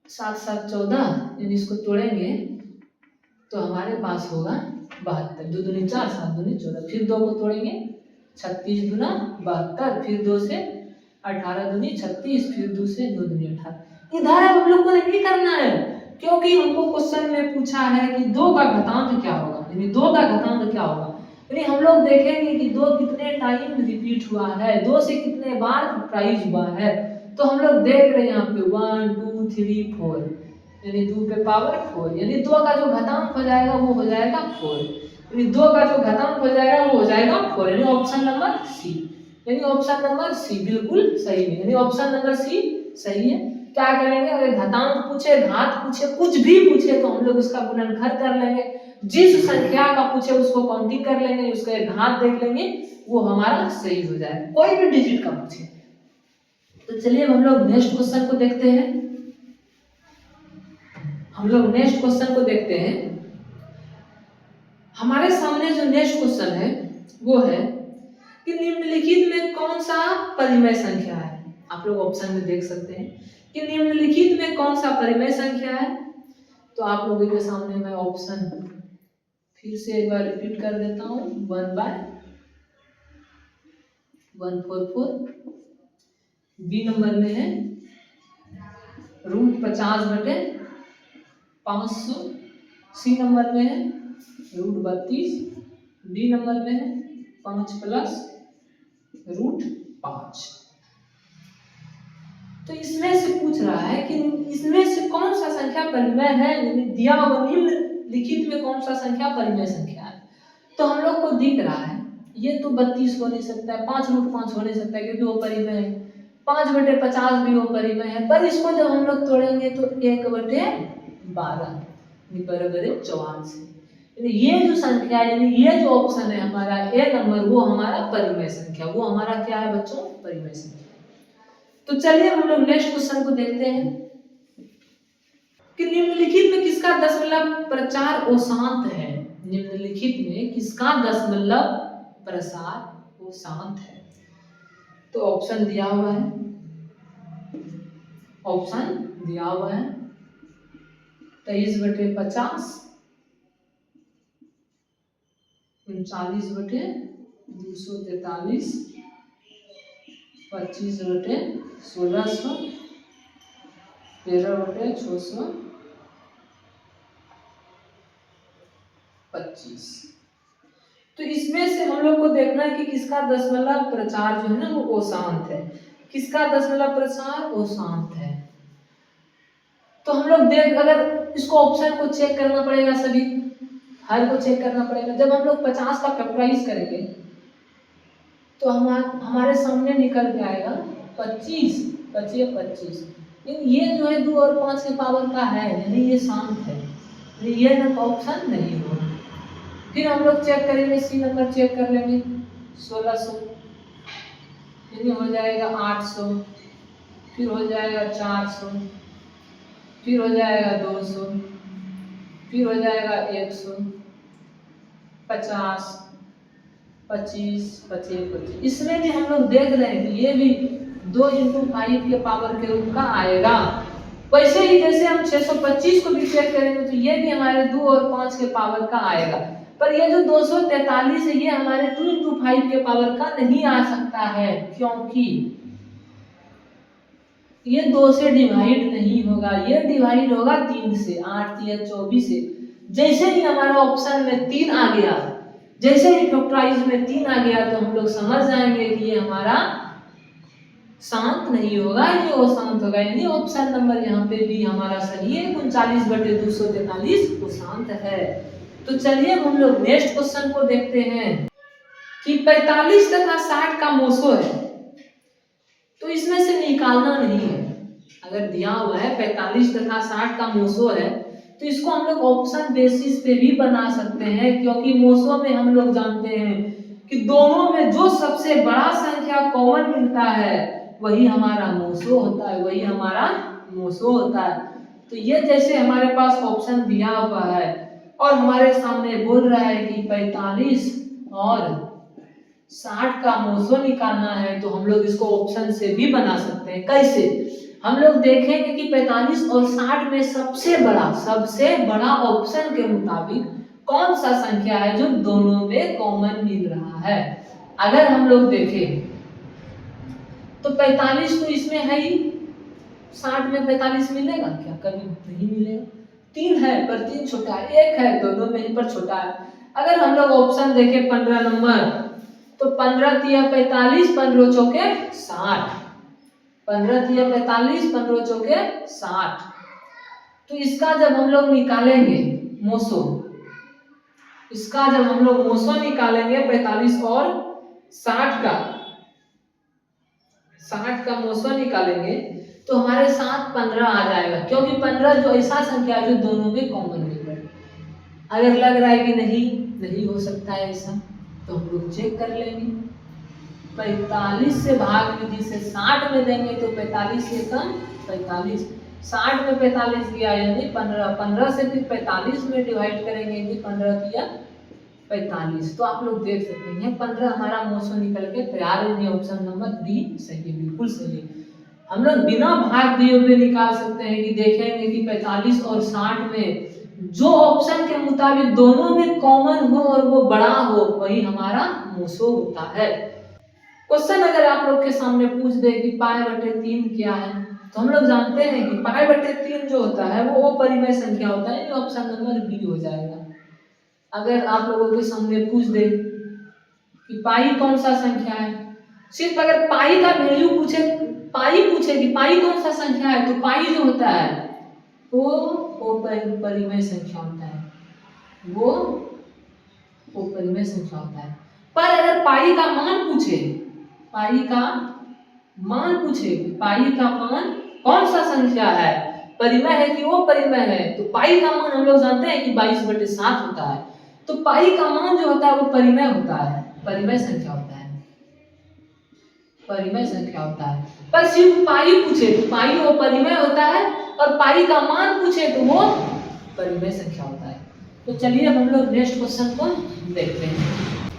7 7 14, यानी इसको तोड़ेंगे तो हमारे पास होगा 72, 2 दूनी 4, 7 दूनी 14, फिर 2 को तोड़ेंगे 36 दूना 72, फिर 2 से 18 दूनी 36, फिर 2 से 2 दूनी 18। इधर हम लोग को नहीं करना है, क्योंकि हमको क्वेश्चन में पूछा है कि 2 का घातांक क्या होगा, यानी 2 का घातांक क्या होगा, यानी हम लोग देखेंगे कि 2 कितने टाइम रिपीट हुआ है, 2 से कितने बार फैक्टराइज हुआ है। तो हम लोग देख रहे हैं यहाँ पे 1 2 3 4, यानी 2 पे पावर 4, यानी 2 का जो घातांक हो जाएगा वो हो जाएगा 4, यानी 2 का जो घातांक हो जाएगा वो हो जाएगा 4, यानी ऑप्शन नंबर सी, यानी ऑप्शन नंबर सी बिल्कुल सही है, यानी ऑप्शन नंबर सी सही है। क्या करेंगे, अगर घातांक पूछे, घात पूछे, कुछ भी पूछे तो हम लोग उसका गुणनखंड कर लेंगे, जिस संख्या का पूछे उसको काउंटिंग कर लेंगे, उसका घात देख लेंगे, वो हमारा सही हो जाएगा, कोई भी डिजिट का पूछे। तो चलिए हम लोग नेक्स्ट क्वेश्चन को देखते हैं। हम लोग नेक्स्ट क्वेश्चन को देखते हैं। हमारे सामने जो नेक्स्ट क्वेश्चन है वो है कि निम्नलिखित में कौन सा परिमेय संख्या है। आप लोग ऑप्शन में देख सकते हैं कि निम्नलिखित में कौन सा परिमेय संख्या है। तो आप लोगों के सामने मैं ऑप्शन फिर से एक बार रिपीट कर देता हूँ, 1/144, बी नंबर में है √50/500, सी नंबर में है √32, डी नंबर में है 5 प्लस रूट 5। तो इसमें से पूछ रहा है कि इसमें से कौन सा संख्या परिमेय है, यानी दिया हुआ निम्नलिखित में कौन सा संख्या परिमेय संख्या है। तो हम लोग को दिख रहा है ये तो 32 हो नहीं सकता है, 5 रूट 5 हो नहीं सकता है क्योंकि वो परिमेय है, 5/50 भी वो परिमेय है। पर इसको जब हम लोग तोड़ेंगे तो 1/12 बराबर 84। ये जो संख्या है, यानी ये जो ऑप्शन है हमारा ए नंबर, वो हमारा परिमेय संख्या, वो हमारा क्या है बच्चों, परिमेय संख्या। तो चलिए हम लोग नेक्स्ट क्वेश्चन को देखते हैं कि निम्नलिखित में किसका दशमलव प्रचार अशांत है। निम्नलिखित में किसका दशमलव प्रसार अशांत है। तो ऑप्शन दिया हुआ है, ऑप्शन दिया हुआ है 23/50, 39/243, 25/1600, 13/625। तो इसमें से हम लोग को देखना है कि किसका दशमलव प्रचार जो है ना वो अशांत है, किसका दशमलव प्रचार अशांत है। तो हम लोग देख, अगर इसको ऑप्शन को चेक करना पड़ेगा, सभी हर को चेक करना पड़ेगा। जब हम लोग 50 का फैक्टराइज करेंगे तो हमारे सामने निकल के आएगा 25, 25। लेकिन ये जो है 2 और 5 के पावर का है, यानी ये शांत है, ये ना ऑप्शन नहीं होगा। फिर हम लोग चेक करेंगे, सी नंबर चेक कर लेंगे 1600, यानी हो जाएगा 800, फिर हो जाएगा 400, फिर हो जाएगा 200, फिर हो जाएगा 100, 50, 25, 25। इसमें भी हम लोग देख रहे हैं कि ये भी 2 × 5 के पावर के रूप का आएगा। वैसे ही जैसे हम 625 को भी चेक करेंगे तो ये भी हमारे 2 और 5 के पावर का आएगा। पर ये जो 243 है ये हमारे 2 × 5 के पावर का नहीं आ सकता है, क्योंकि ये 2 से डिवाइड नहीं होगा, ये डिवाइड होगा 3 से, 8 × 3 = 24 से। जैसे ही हमारा ऑप्शन में 3 आ गया, जैसे ही फैक्टराइज में 3 आ गया तो हम लोग समझ जाएंगे कि ये हमारा शांत नहीं होगा, ये अशांत होगा, यानी ऑप्शन नंबर यहाँ पे भी हमारा सही है, 39/243 वो शांत है। तो चलिए हम लोग नेक्स्ट क्वेश्चन को देखते हैं कि 45 तथा 60 का मोसो है, तो इसमें से निकालना नहीं है। अगर दिया हुआ है 45 तथा 60 का मोसो है तो इसको हम लोग ऑप्शन बेसिस पे भी बना सकते हैं, क्योंकि मोसो में हम लोग जानते हैं कि दोनों में जो सबसे बड़ा संख्या कॉमन मिलता है वही हमारा मोसो होता है, वही हमारा मोसो होता है। तो ये जैसे हमारे पास ऑप्शन दिया हुआ है और हमारे सामने बोल रहा है कि 45 और 60 का मोसो निकालना है, तो हम लोग इसको ऑप्शन से भी बना सकते हैं। कैसे? हम लोग देखेंगे कि 45 और 60 में सबसे बड़ा ऑप्शन के मुताबिक कौन सा संख्या है जो दोनों में कॉमन मिल रहा है। अगर हम लोग देखें तो 45 तो इसमें है ही, 60 में 45 मिलेगा क्या? कभी नहीं मिलेगा। 3 है पर 3 छोटा है, 1 है दोनों में ही पर छोटा है। अगर हम लोग ऑप्शन देखें 15 नंबर, तो 15 × 3 = 45, 15 चौके 60, 15 × 3 = 45, 15 चौके 60। तो इसका जब हम लोग निकालेंगे मोसो, इसका जब हम लोग मोसो निकालेंगे 45 और 60 का मोसो निकालेंगे तो हमारे साथ 15 आ जाएगा, क्योंकि 15 जो ऐसा संख्या है जो दोनों में कॉमन मिल रहा है। अगर लग रहा है कि नहीं हो सकता है ऐसा, तो हम लोग चेक कर लेंगे। 45 से भाग विधि से 60 में देंगे तो 45 से कम 45, 60 में 45 गया यानी 15, 15 से फिर 45 में डिवाइड करेंगे यानी 15 किया 45। तो आप लोग देख सकते हैं 15 हमारा मोसो निकल के तैयार है, ऑप्शन नंबर डी सही है, बिल्कुल सही है। हम लोग बिना भाग दिए हुए निकाल सकते हैं कि देखेंगे कि 45 और 60 में जो ऑप्शन के मुताबिक दोनों में कॉमन हो और वो बड़ा हो वही हमारा मोसो होता है। क्वेश्चन अगर आप लोग के सामने पूछ दे कि π/3 क्या है, तो हम लोग जानते हैं कि π/3 जो होता है वो अपरिमेय संख्या होता है, ऑप्शन नंबर बी हो जाएगा। अगर आप लोगों के सामने पूछ दे कि पाई कौन सा संख्या है। सिर्फ अगर पाई का वैल्यू पूछे, पाई पूछे कि पाई कौन सा संख्या है, तो पाई जो होता है वो परिमेय संख्या होता है, वो परिमेय संख्या होता है। पर अगर पाई का मान पूछे, पाई का मान पूछे, पाई का मान कौन सा संख्या है, परिमेय है कि वो परिमेय है, तो पाई का मान हम लोग जानते हैं कि 22/7 होता है। तो पाई का मान जो होता है वो परिमेय होता है, परिमेय संख्या होता है, परिमेय संख्या होता है। पर सिर्फ पाई पूछे तो पाई वो परिमेय होता है, और पाई का मान पूछे तो वो परिमेय संख्या होता है। तो चलिए अब हम लोग नेक्स्ट क्वेश्चन को देखते हैं।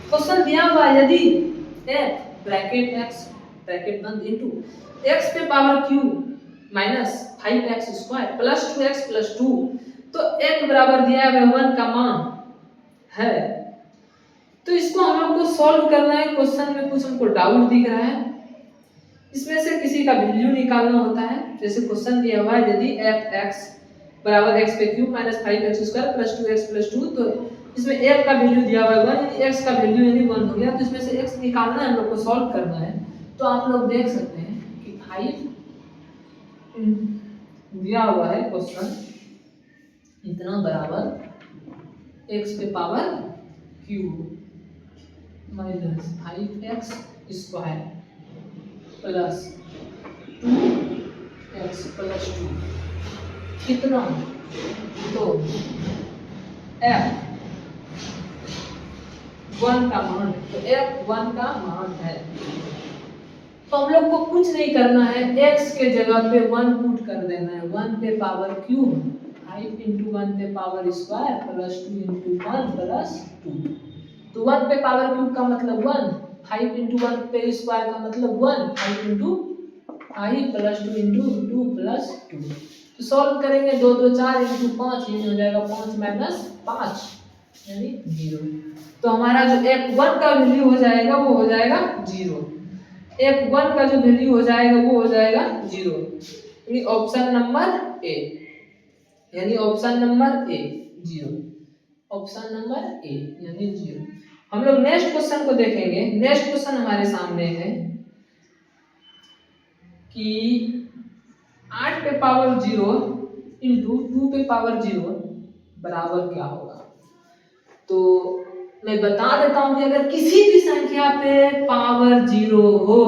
क्वेश्चन दिया हुआ यदि f ब्रैकेट x ब्रैकेट बंद इनटू x पे power q minus 5x² plus 2x plus 2, तो x बराबर दिया है 1 का मान है। तो इसको हम लोग को सॉल्व करना है। क्वेश्चन में कुछ हमको डाउट दिख रहा है, इसमें से किसी का वैल्यू निकालना होता है। जैसे क्वेश्चन दिया हुआ है यदि f(x) बराबर x पे q minus 5x² plus 2x plus 2, तो इसमें f का वैल्यू दिया हुआ है 1, x का वैल्यू यानी 1 हो गया। तो इसमें से x निकालना है, हम लोग को सॉल्व करना है। तो आप लोग देख सकते हैं कि 5 दिया हुआ है क्वेश्चन इतना बराबर x पे power q minus 5x² plus 2x plus 2 कितना, तो f 1 का मान, तो f 1 का मान है। तो हम लोग को कुछ नहीं करना है, x के जगह पे 1 पुट कर देना है। 1 पे पावर क्यूब 5 इंटू 1 पे power square plus 2 into 1 plus 2। तो 1 पे पावर क्यूब का मतलब 1, 5 इंटू 1 पे स्क्वायर का मतलब 1, 5 इंटू 5 प्लस 2 इंटू 2 प्लस 2। तो सॉल्व करेंगे 2 2 4 इंटू 5, ये हो जाएगा 5 माइनस 5 यानी 0। तो हमारा जो f1 का वैल्यू हो जाएगा वो हो जाएगा 0। f1 का जो वैल्यू हो जाएगा वो हो जाएगा 0, यानी ऑप्शन नंबर ए, यानी option number A 0, option number A यानी 0। हम लोग नेक्स्ट क्वेश्चन को देखेंगे। नेक्स्ट क्वेश्चन हमारे सामने है कि 8 पे पावर 0 इंटू 2 पे पावर 0 बराबर क्या होगा। तो मैं बता देता हूं कि अगर किसी भी संख्या पे पावर 0 हो,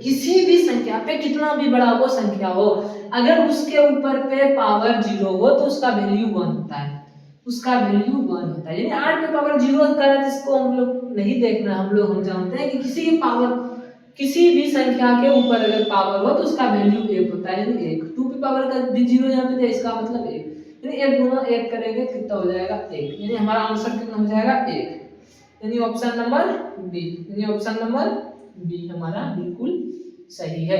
किसी भी संख्या पे कितना भी बड़ा वो संख्या हो, अगर उसके ऊपर पे पावर 0 हो तो उसका वैल्यू 1 होता है, उसका वैल्यू 1 होता है। यानी 8 पे पावर 0 कर इसको हम लोग नहीं देखना, हम जानते हैं कि किसी की पावर, किसी भी संख्या के ऊपर अगर पावर हो तो उसका वैल्यू 1 होता है, यानी 1। 2 पे पावर का 0 यहाँ पे इसका मतलब 1, यानी 1 गुना 1 करेंगे कितना हो जाएगा 1, यानी हमारा आंसर कितना हो जाएगा 1, यानी ऑप्शन नंबर बी, यानी ऑप्शन नंबर बी हमारा बिल्कुल सही है।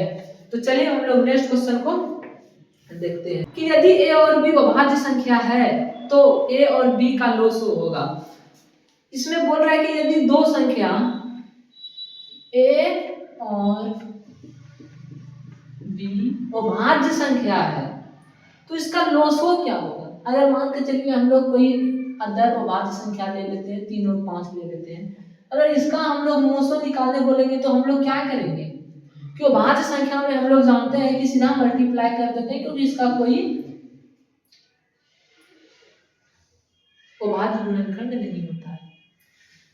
तो चलिए हम लोग नेक्स्ट क्वेश्चन को देखते हैं कि यदि a और b अभाज्य संख्या है तो a और b का लोसो होगा। इसमें बोल रहा है कि यदि दो संख्या a और b अभाज्य संख्या है तो इसका लोसो क्या होगा। अगर मान के चलिए हम लोग कोई अदर अभाज्य संख्या ले लेते हैं, 3 और 5 ले लेते हैं, अगर इसका हम लोग लोसो निकालने बोलेंगे तो हम लोग क्या करेंगे, क्यों अभाज्य संख्या में हम लोग जानते हैं कि सीधा मल्टीप्लाई कर देते हैं, क्योंकि इसका कोई अभाज्य गुणनखंड नहीं होता है।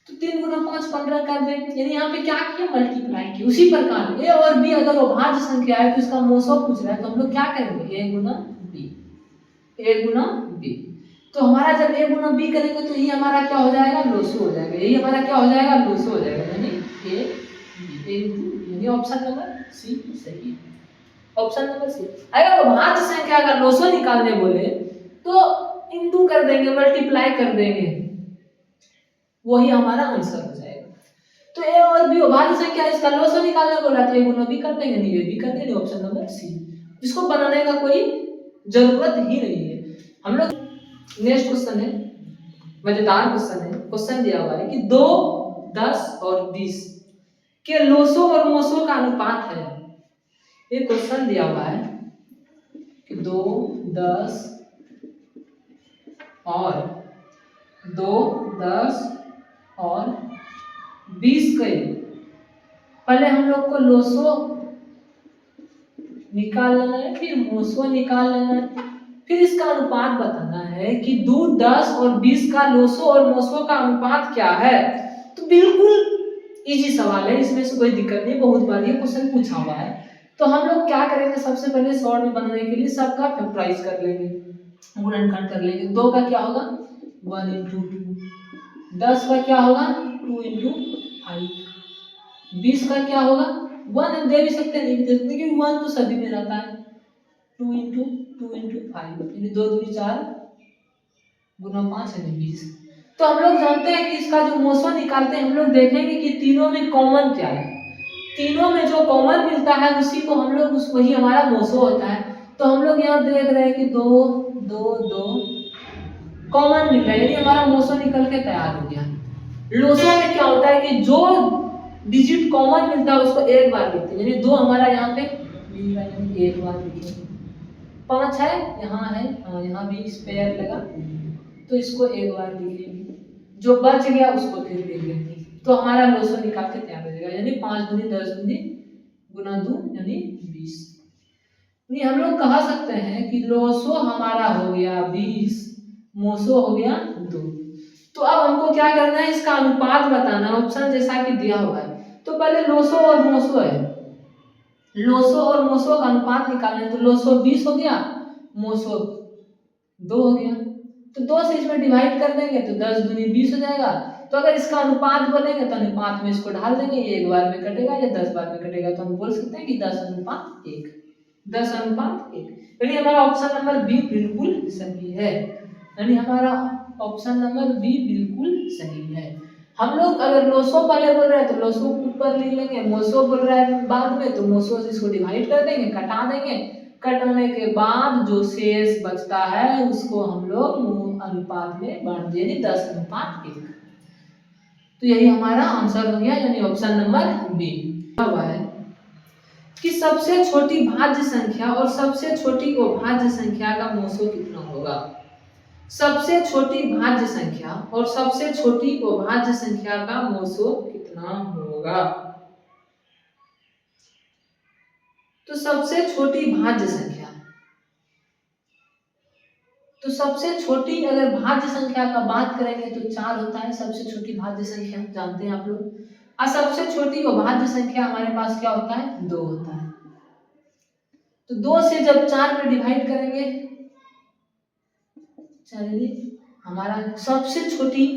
तो 3 गुना 5 15 कर दें, यानी यहाँ पे क्या किया, मल्टीप्लाई किया। उसी प्रकार a और b अगर अभाज्य संख्या है तो इसका मोसो पूछ रहा है, तो हम लोग क्या करेंगे, a Guna b, a Guna b। तो हमारा जब a गुना b करेंगे तो ये हमारा क्या हो जाएगा, लोसो हो जाएगा। यही हमारा क्या हो जाएगा, लोसो हो जाएगा, यानी a b, यानी ऑप्शन नंबर सी सही, ऑप्शन नंबर सी। अगर अभाज्य संख्या का लोसो निकालने बोले तो इनटू कर देंगे, मल्टीप्लाई कर देंगे, वही हमारा आंसर हो जाएगा। तो a और b अभाज्य संख्या, इसका लोसो निकालने बोला तो a गुना b कर देंगे, नहीं a b कर देंगे, ऑप्शन नंबर सी। इसको बनाने का कोई जरूरत ही नहीं है। हम लोग नेक्स्ट क्वेश्चन है, मजेदार क्वेश्चन है। क्वेश्चन दिया हुआ है कि 2, 10 और 20 के लोसो और मोसो का अनुपात है। ये क्वेश्चन दिया हुआ है कि 2, 10 और 2, 10 और 20 कई, पहले हम लोग को लोसो निकाल लेना है, फिर मोसो निकाल लेना है, फिर इसका अनुपात बताना है कि दूध 10 और 20 का लोसो और मोसो का अनुपात क्या है। तो बिल्कुल इजी सवाल है, इसमें से कोई दिक्कत नहीं, बहुत बार ये क्वेश्चन पूछा हुआ है। तो हम लोग क्या करेंगे, सबसे पहले शॉर्ट में बनाने के लिए सबका फैक्टराइज कर लेंगे, गुणनखंड कर लेंगे। 2 का क्या होगा 1 × 2, 10 का क्या होगा 2 × 5, 20 का क्या होगा 1 हम दे भी सकते हैं, नहीं भी दे सकते, क्योंकि 1 तो सभी में रहता है। 2 × 2 × 5 यानी 2 दूनी 4 गुना 5 यानी 20। तो हम लोग जानते हैं कि इसका जो मोसो निकालते हैं, हम लोग देखेंगे कि तीनों में कॉमन क्या है, तीनों में जो कॉमन मिलता है उसी को हम लोग वही हमारा मोसो होता है। तो हम लोग यहाँ देख रहे हैं कि 2 2 2 कॉमन मिल रहा है, यानी हमारा मोसो निकल के तैयार हो गया। लोसो में क्या होता है कि जो डिजिट कॉमन मिलता है उसको एक बार लिखते हैं, यानी 2 हमारा यहाँ पे मिल रहा है, यानी एक बार लिखेंगे। 5 है यहाँ है, हाँ यहाँ भी इस पेयर लगा, तो इसको एक बार लिखेंगे, जो बच गया उसको फिर लिख लेंगे। तो हमारा लोसो निकाल के तैयार हो जाएगा, यानी 5 दूनी 10 दूनी गुना 2 यानी 20। नहीं हम लोग कह सकते हैं कि लोसो हमारा हो गया 20, मोसो हो गया 2। तो अब हमको क्या करना है, इसका अनुपात बताना है, ऑप्शन जैसा कि दिया हुआ है। तो पहले लोसो और मोसो है, लोसो और मोसो का अनुपात निकालना है। तो लोसो 20 हो गया, मोसो 2 हो गया, तो 2 से इसमें डिवाइड कर देंगे तो 10 दूनी 20 हो जाएगा। तो अगर इसका अनुपात बोलेंगे तो अनुपात में इसको ढाल देंगे, ये एक बार में कटेगा या 10 बार में कटेगा, तो हम बोल सकते हैं कि 10:1, 10:1, यानी हमारा ऑप्शन नंबर बी बिल्कुल सही है, यानी हमारा ऑप्शन नंबर बी बिल्कुल सही है। हम लोग अगर लोसो पहले बोल रहे हैं तो लोसो ऊपर लिख लेंगे, मोसो बोल रहा है बाद में तो मोसो से इसको डिवाइड कर देंगे, कटा देंगे, कटने के बाद जो शेष बचता है उसको हम लोग अनुपात में बांट देंगे 10:1। तो यही हमारा आंसर हो गया, यानी ऑप्शन नंबर बी हुआ है कि सबसे छोटी भाज्य संख्या और सबसे छोटी अभाज्य संख्या का मोसो कितना होगा। सबसे छोटी भाज्य संख्या और सबसे छोटी अभाज्य संख्या का मोसो कितना होगा। तो सबसे छोटी भाज्य संख्या, तो सबसे छोटी अगर भाज्य संख्या का बात करेंगे तो 4 होता है सबसे छोटी भाज्य संख्या, जानते हैं आप लोग। और सबसे छोटी अभाज्य संख्या हमारे पास क्या होता है 2 होता है। तो 2 से जब 4 में डिवाइड करेंगे, चलिए हमारा सबसे छोटी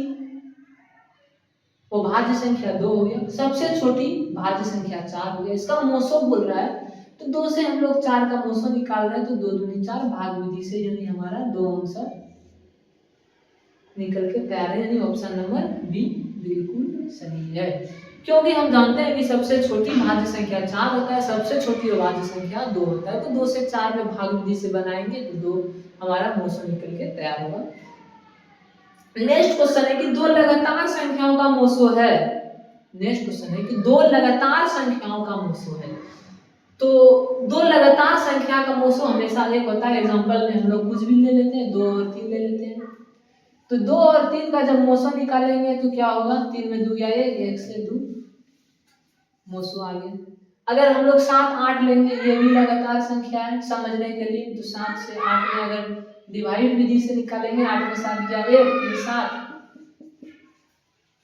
भाज्य संख्या 2 हो गया, सबसे छोटी भाज्य संख्या 4 हो गया, इसका मोसो बोल रहा है। तो 2 से हम लोग 4 का मोसो निकाल रहे हैं, तो 2 दूनी 4 भाग विधि से, यानी हमारा 2 आंसर निकल के तैयार है, यानी ऑप्शन नंबर बी बिल्कुल सही है। क्योंकि हम जानते हैं कि सबसे छोटी भाज्य संख्या 4 होता है, सबसे छोटी अभाज्य संख्या 2 होता है। तो 2 से 4 में भाग विधि से बनाएंगे तो 2 हमारा मोसो निकल के तैयार होगा। नेक्स्ट क्वेश्चन है कि 2 लगातार संख्याओं का मोसो है। नेक्स्ट क्वेश्चन है कि 2 लगातार संख्याओं का मोसो है। तो 2 लगातार संख्या का मोसो हमेशा एक होता है। एग्जांपल में हम लोग कुछ भी ले लेते हैं, 2 और 3 ले लेते हैं। तो 2 और 3 का जब मोसो निकालेंगे तो क्या होगा, 3 में 2 गया 1 से 2 मोसो आ गया। अगर हम लोग 7 8 लेंगे, ये भी लगातार संख्या है समझने के लिए। तो 7 से 8 में अगर डिवाइड विधि से निकालेंगे, 8 में 7 गया 1, फिर 7,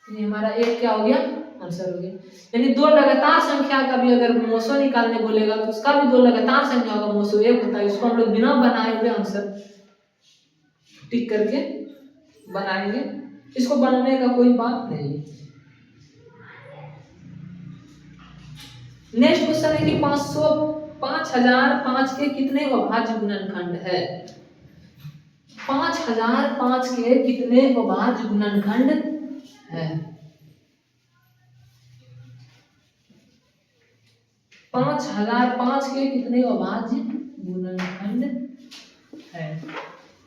ये हमारा 1 क्या हो गया आंसर हो गया। यानी 2 लगातार संख्या का भी अगर मोसो निकालने बोलेगा तो उसका भी 2 लगातार संख्या का मोसो 1 होता है। इसको हम लोग बिना बनाए हुए आंसर टिक करके बनाएंगे, इसको बनाने का कोई बात नहीं। नेक्स्ट क्वेश्चन है कि 5005 के कितने अभाज्य गुणनखंड है। 5005 के कितने अभाज्य गुणनखंड है। 5005 के कितने अभाज्य गुणनखंड है।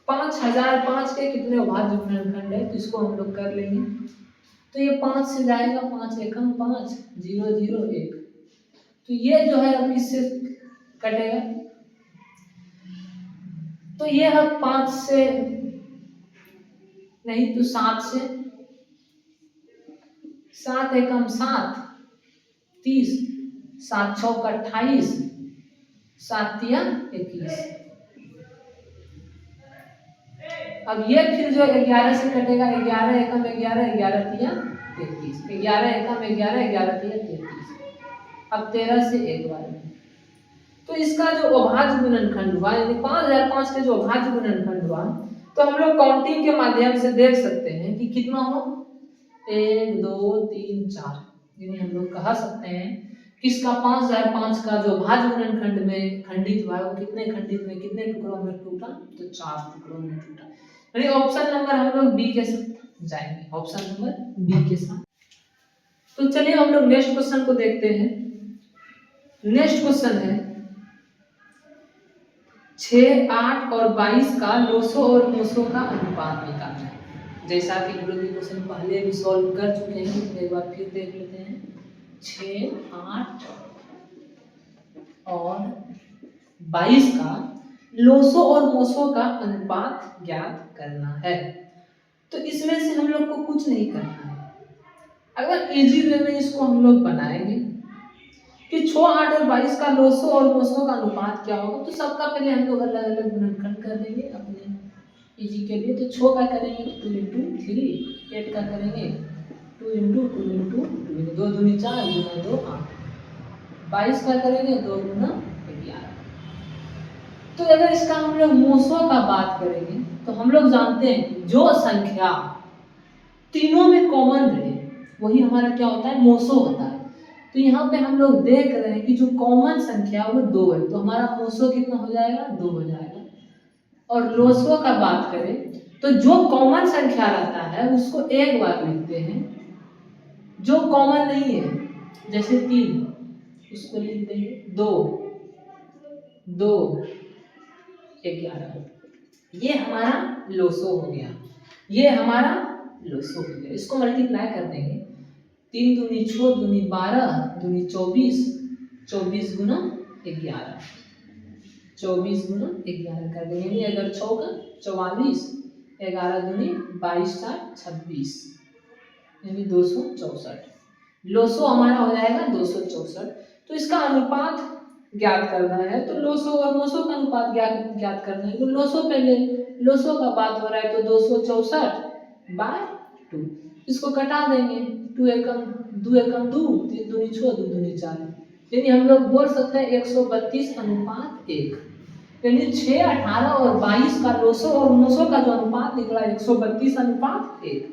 5005 के कितने अभाज्य गुणनखंड है, तो इसको हम लोग कर लेंगे। तो ये 5 से जाएगा, 5 एकम 5 0 0 1, तो ये जो है अब इससे कटेगा। तो ये है 5 से नहीं तो 7 से, 7 एकम 7 30, 7 चौक 28, 7 तिया 21। अब ये फिर जो 11 से कटेगा, 11 एकम 11, 11 तिया 33, 11 एकम 11, 11 तिया 33। अब 13 से एक बार में, तो इसका जो अभाज्य गुणनखंड हुआ, यानी 5005 के जो अभाज्य गुणनखंड हुआ, तो हम लोग काउंटिंग के माध्यम से देख सकते हैं कि कितना हो, 1 2 3 4, यानी हम लोग कह सकते हैं कि इसका 5005 का जो अभाज्य गुणनखंड में खंडित हुआ है वो कितने खंडित में, कितने टुकड़ों में टूटा, तो 4 टुकड़ों में टूटा। यानी ऑप्शन नंबर हम लोग बी के साथ जाएंगे, ऑप्शन नंबर बी के साथ। तो चलिए हम लोग नेक्स्ट क्वेश्चन को देखते हैं। नेक्स्ट क्वेश्चन है 6, 8 और 22 का लोसो और मोसो का अनुपात निकालना है। जैसा कि हम लोग ये क्वेश्चन पहले भी सॉल्व कर चुके हैं, तो एक बार फिर देख लेते हैं। 6, 8 और 22 का लोसो और मोसो का अनुपात ज्ञात करना है। तो इसमें से हम लोग को कुछ नहीं करना है। अगर इजी वे में इसको हम लोग बनाएंगे कि 6, 8 और 22 का लोसो और मोसो का अनुपात क्या होगा, तो सबका पहले हम लोग अलग अलग गुणनखंड कर देंगे अपने इजी के लिए। तो 6 का करेंगे 2 × 3, 8 का करेंगे 2 × 2 × 2, 2 दूनी 4, 2 2 8, 22 का करेंगे 2 × 11। तो अगर इसका हम लोग मोसो का बात करेंगे तो हम लोग जानते हैं कि जो संख्या तीनों में कॉमन रहे वही हमारा क्या होता है, मोसो होता है। तो यहाँ पे हम लोग देख रहे हैं कि जो कॉमन संख्या वो 2 है, तो हमारा मोसो कितना हो जाएगा, 2 हो जाएगा। और लोसो का बात करें तो जो कॉमन संख्या रहता है उसको एक बार लिखते हैं, जो कॉमन नहीं है जैसे 3 उसको लिख देंगे 2 2 11। ये हमारा लोसो हो गया, ये हमारा लोसो हो गया। इसको मल्टीप्लाई कर देंगे, 3 दूनी 6 दूनी 12 दूनी 24, 24 गुना 11, 24 गुना 11 कर देंगे। अगर 6 का 44, 11 दूनी 22 4 26, यानी 264। लोसो हमारा हो जाएगा 264। तो इसका अनुपात ज्ञात करना है, तो लोसो और मोसो का अनुपात ज्ञात करना है। तो लोसो पहले, लोसो का बात हो रहा है तो 264/2, इसको कटा देंगे। 2 एकम 2 एकम 2, 3 दूनी 6, 2 दूनी 4, यानी हम लोग बोल सकते हैं 132/1। यानी 6, 18 और 22 का लोसो और मोसो का जो अनुपात निकला 132/1,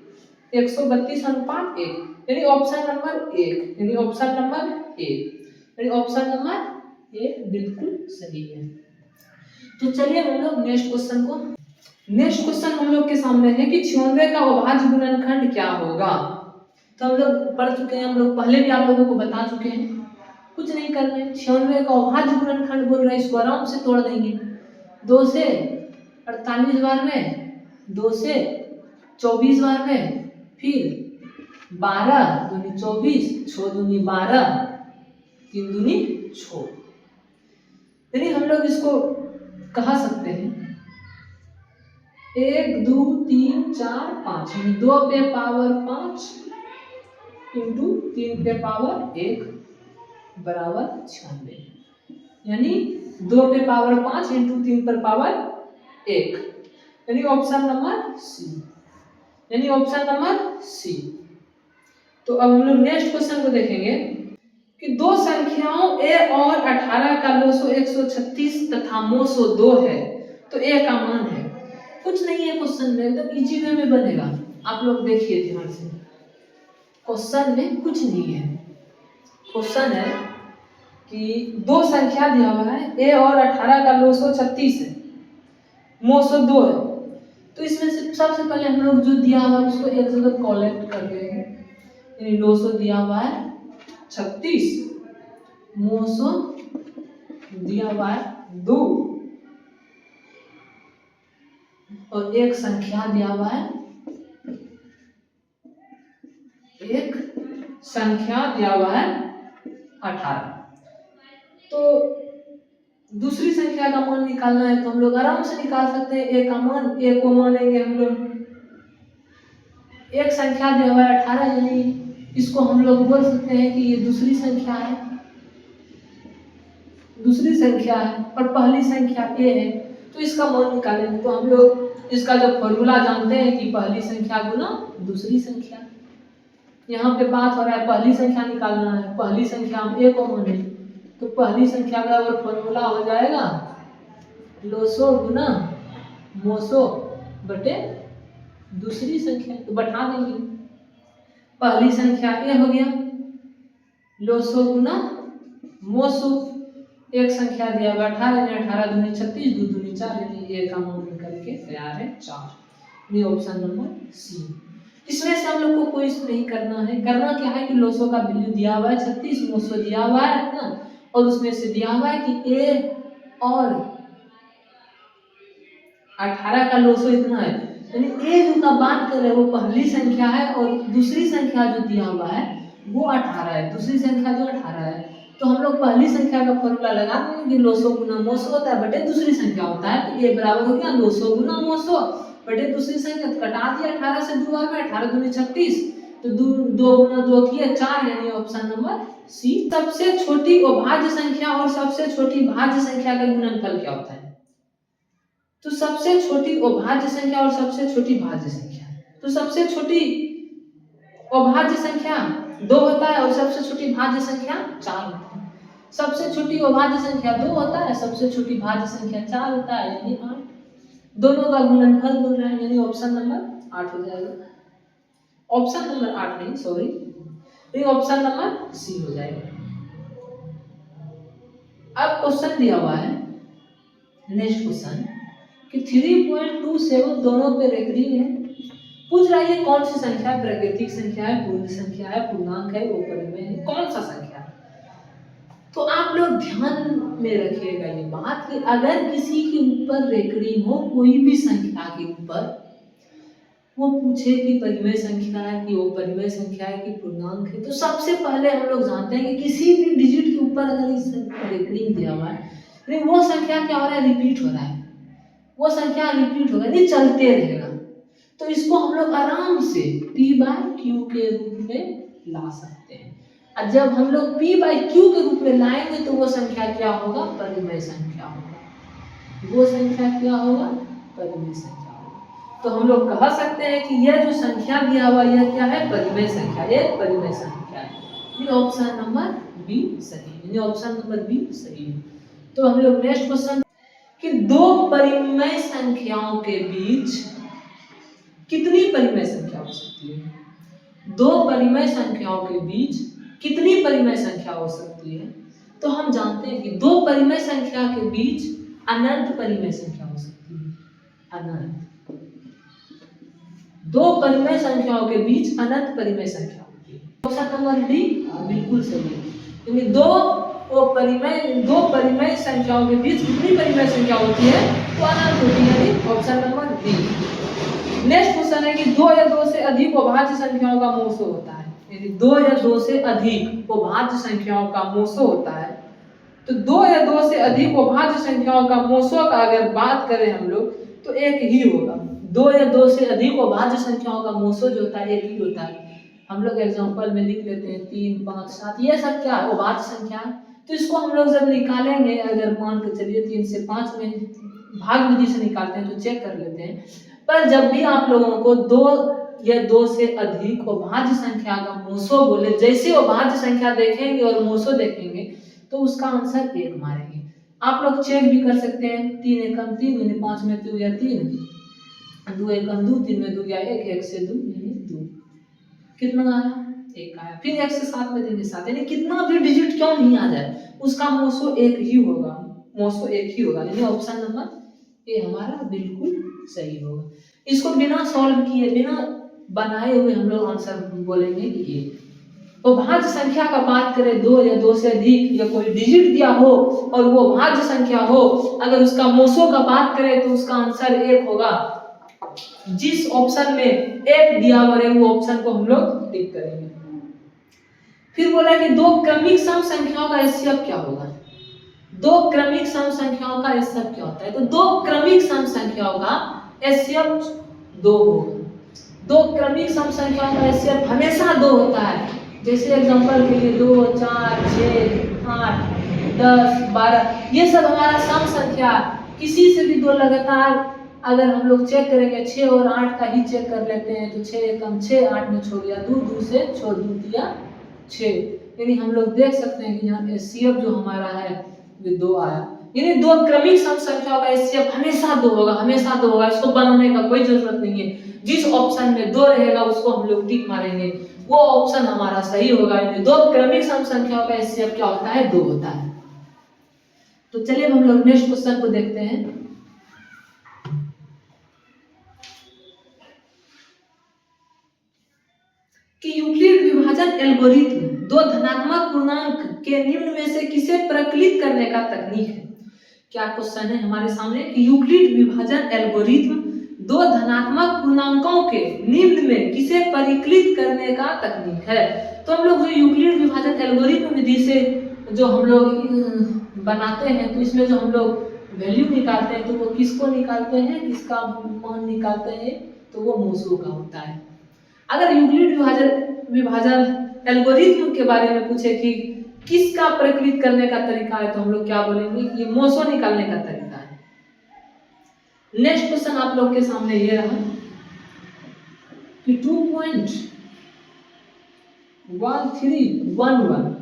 132/1, यानी ऑप्शन नंबर 1, यानी ऑप्शन नंबर 1, यानी ऑप्शन नंबर 1 बिल्कुल सही है। तो चलिए हम लोग नेक्स्ट क्वेश्चन हम लोग के सामने है कि 96 का अभाज्य गुणनखंड क्या होगा। तो हम लोग पढ़ चुके हैं, हम लोग पहले भी आप लोगों को बता चुके हैं, कुछ नहीं करना है। 96 का अभाज्य गुणनखंड बोल रहे हैं, इसको आराम से तोड़ देंगे। 2 से 48 बार में, 2 से 24 बार में, फिर 12 दूनी 24, 6 दूनी 12, 3 दूनी 6, यानी हम लोग इसको कहा सकते हैं 1 2 3 4 5, यानी 2 पे पावर 5 इंटू 3 पे पावर 1 बराबर 96, यानी 2 पे पावर 5 इंटू 3 पर पावर 1, यानी ऑप्शन नंबर सी, यानी ऑप्शन नंबर सी। तो अब हम लोग नेक्स्ट क्वेश्चन को देखेंगे कि दो संख्याओं a और 18 का लोसो 136 तथा मोसो 2 है, तो a का मान है। कुछ नहीं है क्वेश्चन में, एकदम इजी वे में बनेगा। आप लोग देखिए ध्यान से, क्वेश्चन में कुछ नहीं है। क्वेश्चन है कि दो संख्या दिया हुआ है, a और 18 का लोसो 36 है, मोसो 2 है। तो इसमें से सबसे पहले हम लोग जो दिया हुआ है उसको एक जगह कलेक्ट कर लेंगे। यानी लोसो दिया हुआ है 36, मोसो दिया हुआ है 2, और एक संख्या दिया हुआ है, एक संख्या दिया हुआ है 18। तो दूसरी संख्या का मान निकालना है तो हम लोग आराम से निकाल सकते हैं। ए का मान, ए को मानेंगे हम लोग, एक संख्या दिया हुआ है 18, यानी इसको हम लोग बोल सकते हैं कि ये दूसरी संख्या है, दूसरी संख्या है और पहली संख्या ए है। तो इसका मान निकालेंगे तो हम लोग इसका जो फॉर्मूला जानते हैं कि पहली संख्या गुना दूसरी संख्या। यहाँ पे बात हो रहा है पहली संख्या निकालना है, पहली संख्या हम ए को माने तो पहली संख्या बराबर फॉर्मूला हो जाएगा लोसो गुना मोसो बटे दूसरी संख्या। तो बैठा देंगे, पहली संख्या ए हो गया लोसो गुना मोसो, एक संख्या दिया हुआ 18 18 दूनी 36 दो दूनी 4 यानी ए का मान निकल के तैयार है 4। ये ऑप्शन नंबर सी। इसमें से हम लोग को कोई नहीं करना है, करना क्या है कि लोसो का वैल्यू दिया हुआ है 36, मोसो दिया हुआ है ना, और उसमें से दिया हुआ है कि ए और 18 का लोसो इतना है, यानी ए जो का बात कर रहे हैं वो पहली संख्या है और दूसरी संख्या जो दिया हुआ है वो 18 है, दूसरी संख्या जो 18 है। तो हम लोग पहली संख्या का फॉर्मूला लगा देंगे कि लोसो गुना मोसो होता है बटे दूसरी संख्या होता है, तो ए बराबर हो गया लोसो गुना मोसो बटे दूसरी संख्या। तो कटा दिया 18 से 2 में 18 दूनी 36, तो 2 गुना 2 किया 4 यानी ऑप्शन नंबर सी। सबसे छोटी अभाज्य संख्या और सबसे छोटी भाज्य संख्या का गुणनफल क्या होता है? तो सबसे छोटी अभाज्य संख्या और सबसे छोटी भाज्य संख्या, तो सबसे छोटी अभाज्य संख्या 2 होता है और सबसे छोटी भाज्य संख्या 4 होता है। सबसे छोटी अभाज्य संख्या 2 होता है, सबसे छोटी भाज्य संख्या 4 होता है यानी 8। दोनों का गुणनफल बोल रहे हैं यानी ऑप्शन नंबर 8 हो जाएगा। ऑप्शन नंबर 8 नहीं, सॉरी, ये ऑप्शन नंबर सी हो जाएगा। अब क्वेश्चन दिया हुआ है नेक्स्ट क्वेश्चन कि 3.27 दोनों पे रेकरिंग है। पूछ रहा है ये कौन सी संख्या है, प्राकृतिक संख्या है, पूर्ण संख्या है, पूर्णांक है, अपरिमेय है, कौन सा संख्या है? तो आप लोग ध्यान में रखिएगा ये बात कि अगर किसी के ऊपर रेकरिंग हो कोई भी संख्या के ऊपर, वो पूछे कि परिमेय संख्या है कि अपरिमेय संख्या है कि पूर्णांक है, तो सबसे पहले हम लोग जानते हैं कि किसी भी डिजिट के ऊपर अगर इस रेकरिंग दिया हुआ है तो वो संख्या क्या हो रहा है, रिपीट हो रहा है, वो संख्या रिपीट होगा नहीं चलते रहेगा। तो इसको हम लोग आराम से p/q के रूप में ला सकते हैं। और जब हम लोग p/q के रूप में लाएंगे तो वो संख्या क्या होगा, परिमेय संख्या होगा, वो संख्या क्या होगा, परिमेय संख्या होगा। तो हम लोग कह सकते हैं कि यह जो संख्या दिया हुआ यह क्या है, परिमेय संख्या, एक परिमेय संख्या है। ये ऑप्शन नंबर बी सही है, ये ऑप्शन नंबर बी सही है। तो हम लोग नेक्स्ट क्वेश्चन कि दो परिमेय संख्याओं के बीच कितनी परिमेय संख्या हो सकती है? दो परिमेय संख्याओं के बीच कितनी परिमेय संख्या हो सकती है? तो हम जानते हैं कि दो परिमेय संख्या के बीच अनंत परिमेय संख्या हो सकती है, अनंत। दो परिमेय संख्याओं के बीच अनंत परिमेय संख्या होती है। ऑप्शन नंबर डी बिल्कुल सही है, क्योंकि दो परिमेय संख्याओं के बीच कितनी परिमेय संख्या होती है, तो अनंत होती है, option number D. Next question है कि 2 या 2 से अधिक अभाज्य संख्याओं का मोसो होता है, यदि 2 या 2 से अधिक अभाज्य संख्याओं का मोसो होता है, तो 2 या 2 से अधिक अभाज्य संख्याओं का मोसो का अगर बात करें हम लोग तो एक ही होगा। 2 या 2 से अधिक अभाज्य संख्याओं का मोसो जो होता है एक ही होता है। हम लोग एग्जांपल में लिख लेते हैं 3, 5, 7, ये सब क्या है, अभाज्य संख्या है। तो इसको हम लोग जब निकालेंगे, अगर मान के चलिए 3 से 5 में भाग विधि से निकालते हैं तो चेक कर लेते हैं, पर जब भी आप लोगों को 2 या 2 से अधिक अभाज्य संख्या का मोसो बोले, जैसे अभाज्य संख्या देखेंगे और मोसो देखेंगे तो उसका आंसर 1 मारेंगे। आप लोग चेक भी कर सकते हैं, 3 एकम 3 यानी 5 में 2 या 3, 2 एकम 2, 3 में 2 या 1, 1 से 2 यानी 2, कितना आया, 1 आया। फिर 1 से 7 में देंगे 7, यानी कितना भी डिजिट क्यों नहीं आ जाए उसका मोसो 1 ही होगा, मोसो 1 ही होगा, यानी ऑप्शन नंबर ए हमारा बिल्कुल सही होगा। इसको बिना सॉल्व किए, बिना बनाए हुए हम लोग आंसर बोलेंगे कि ये। तो भाज्य संख्या का बात करें 2 या 2 से अधिक या कोई डिजिट दिया हो और वो भाज्य संख्या हो, अगर उसका मोसो का बात करें तो उसका आंसर 1 होगा। जिस ऑप्शन में 1 दिया हुआ है वो ऑप्शन को हम लोग टिक करेंगे। फिर बोला कि दो क्रमिक सम संख्याओं का एचसीएफ क्या होगा? दो क्रमिक सम संख्याओं का एचसीएफ क्या होता है? तो दो क्रमिक सम संख्याओं का एचसीएफ 2 होगा। दो क्रमिक सम संख्याओं का एचसीएफ हमेशा 2 होता है। जैसे एग्जांपल के लिए 2, 4, 6, 8, 10, 12 ये सब हमारा सम संख्या। किसी से भी दो लगातार अगर हम लोग चेक करेंगे 6 और 8 का ही चेक कर लेते हैं तो 6 एकम 6, 8 में छोड़ दिया, 2 से छोड़ दिया 6, यानी हम लोग देख सकते हैं कि यहाँ HCF जो हमारा है वो 2 आया। यानी दो क्रमिक सम संख्याओं का HCF हमेशा 2 होगा, हमेशा 2 होगा, इसको बनाने का कोई जरूरत नहीं है। जिस ऑप्शन में 2 रहेगा उसको हम लोग टिक मारेंगे, वो ऑप्शन हमारा सही होगा। यानी दो क्रमिक सम संख्याओं का HCF क्या होता है? 2 होता है। तो चलिए हम लोग नेक्स्ट क्वेश्चन को देखते हैं। कि यूक्लिड विभाजन एल्गोरिथम दो धनात्मक पूर्णांक के निम्न में से किसे प्रकलित करने का तकनीक है? क्या क्वेश्चन है हमारे सामने कि यूक्लिड विभाजन एल्गोरिथम दो धनात्मक पूर्णांकों के निम्न में किसे परिकलित करने का तकनीक है। तो हम लोग जो यूक्लिड विभाजन एल्गोरिथम विधि से जो हम लोग बनाते हैं तो इसमें जो हम लोग वैल्यू निकालते हैं तो वो किसको निकालते हैं, किसका मान निकालते हैं, तो वो मूसू का होता है। अगर यूक्लिड विभाजन एल्गोरिथम के बारे में पूछे कि किसका प्रकलित करने का तरीका है तो हम लोग क्या बोलेंगे कि ये मोसो निकालने का तरीका है। नेक्स्ट क्वेश्चन आप लोग के सामने ये रहा कि 2.13111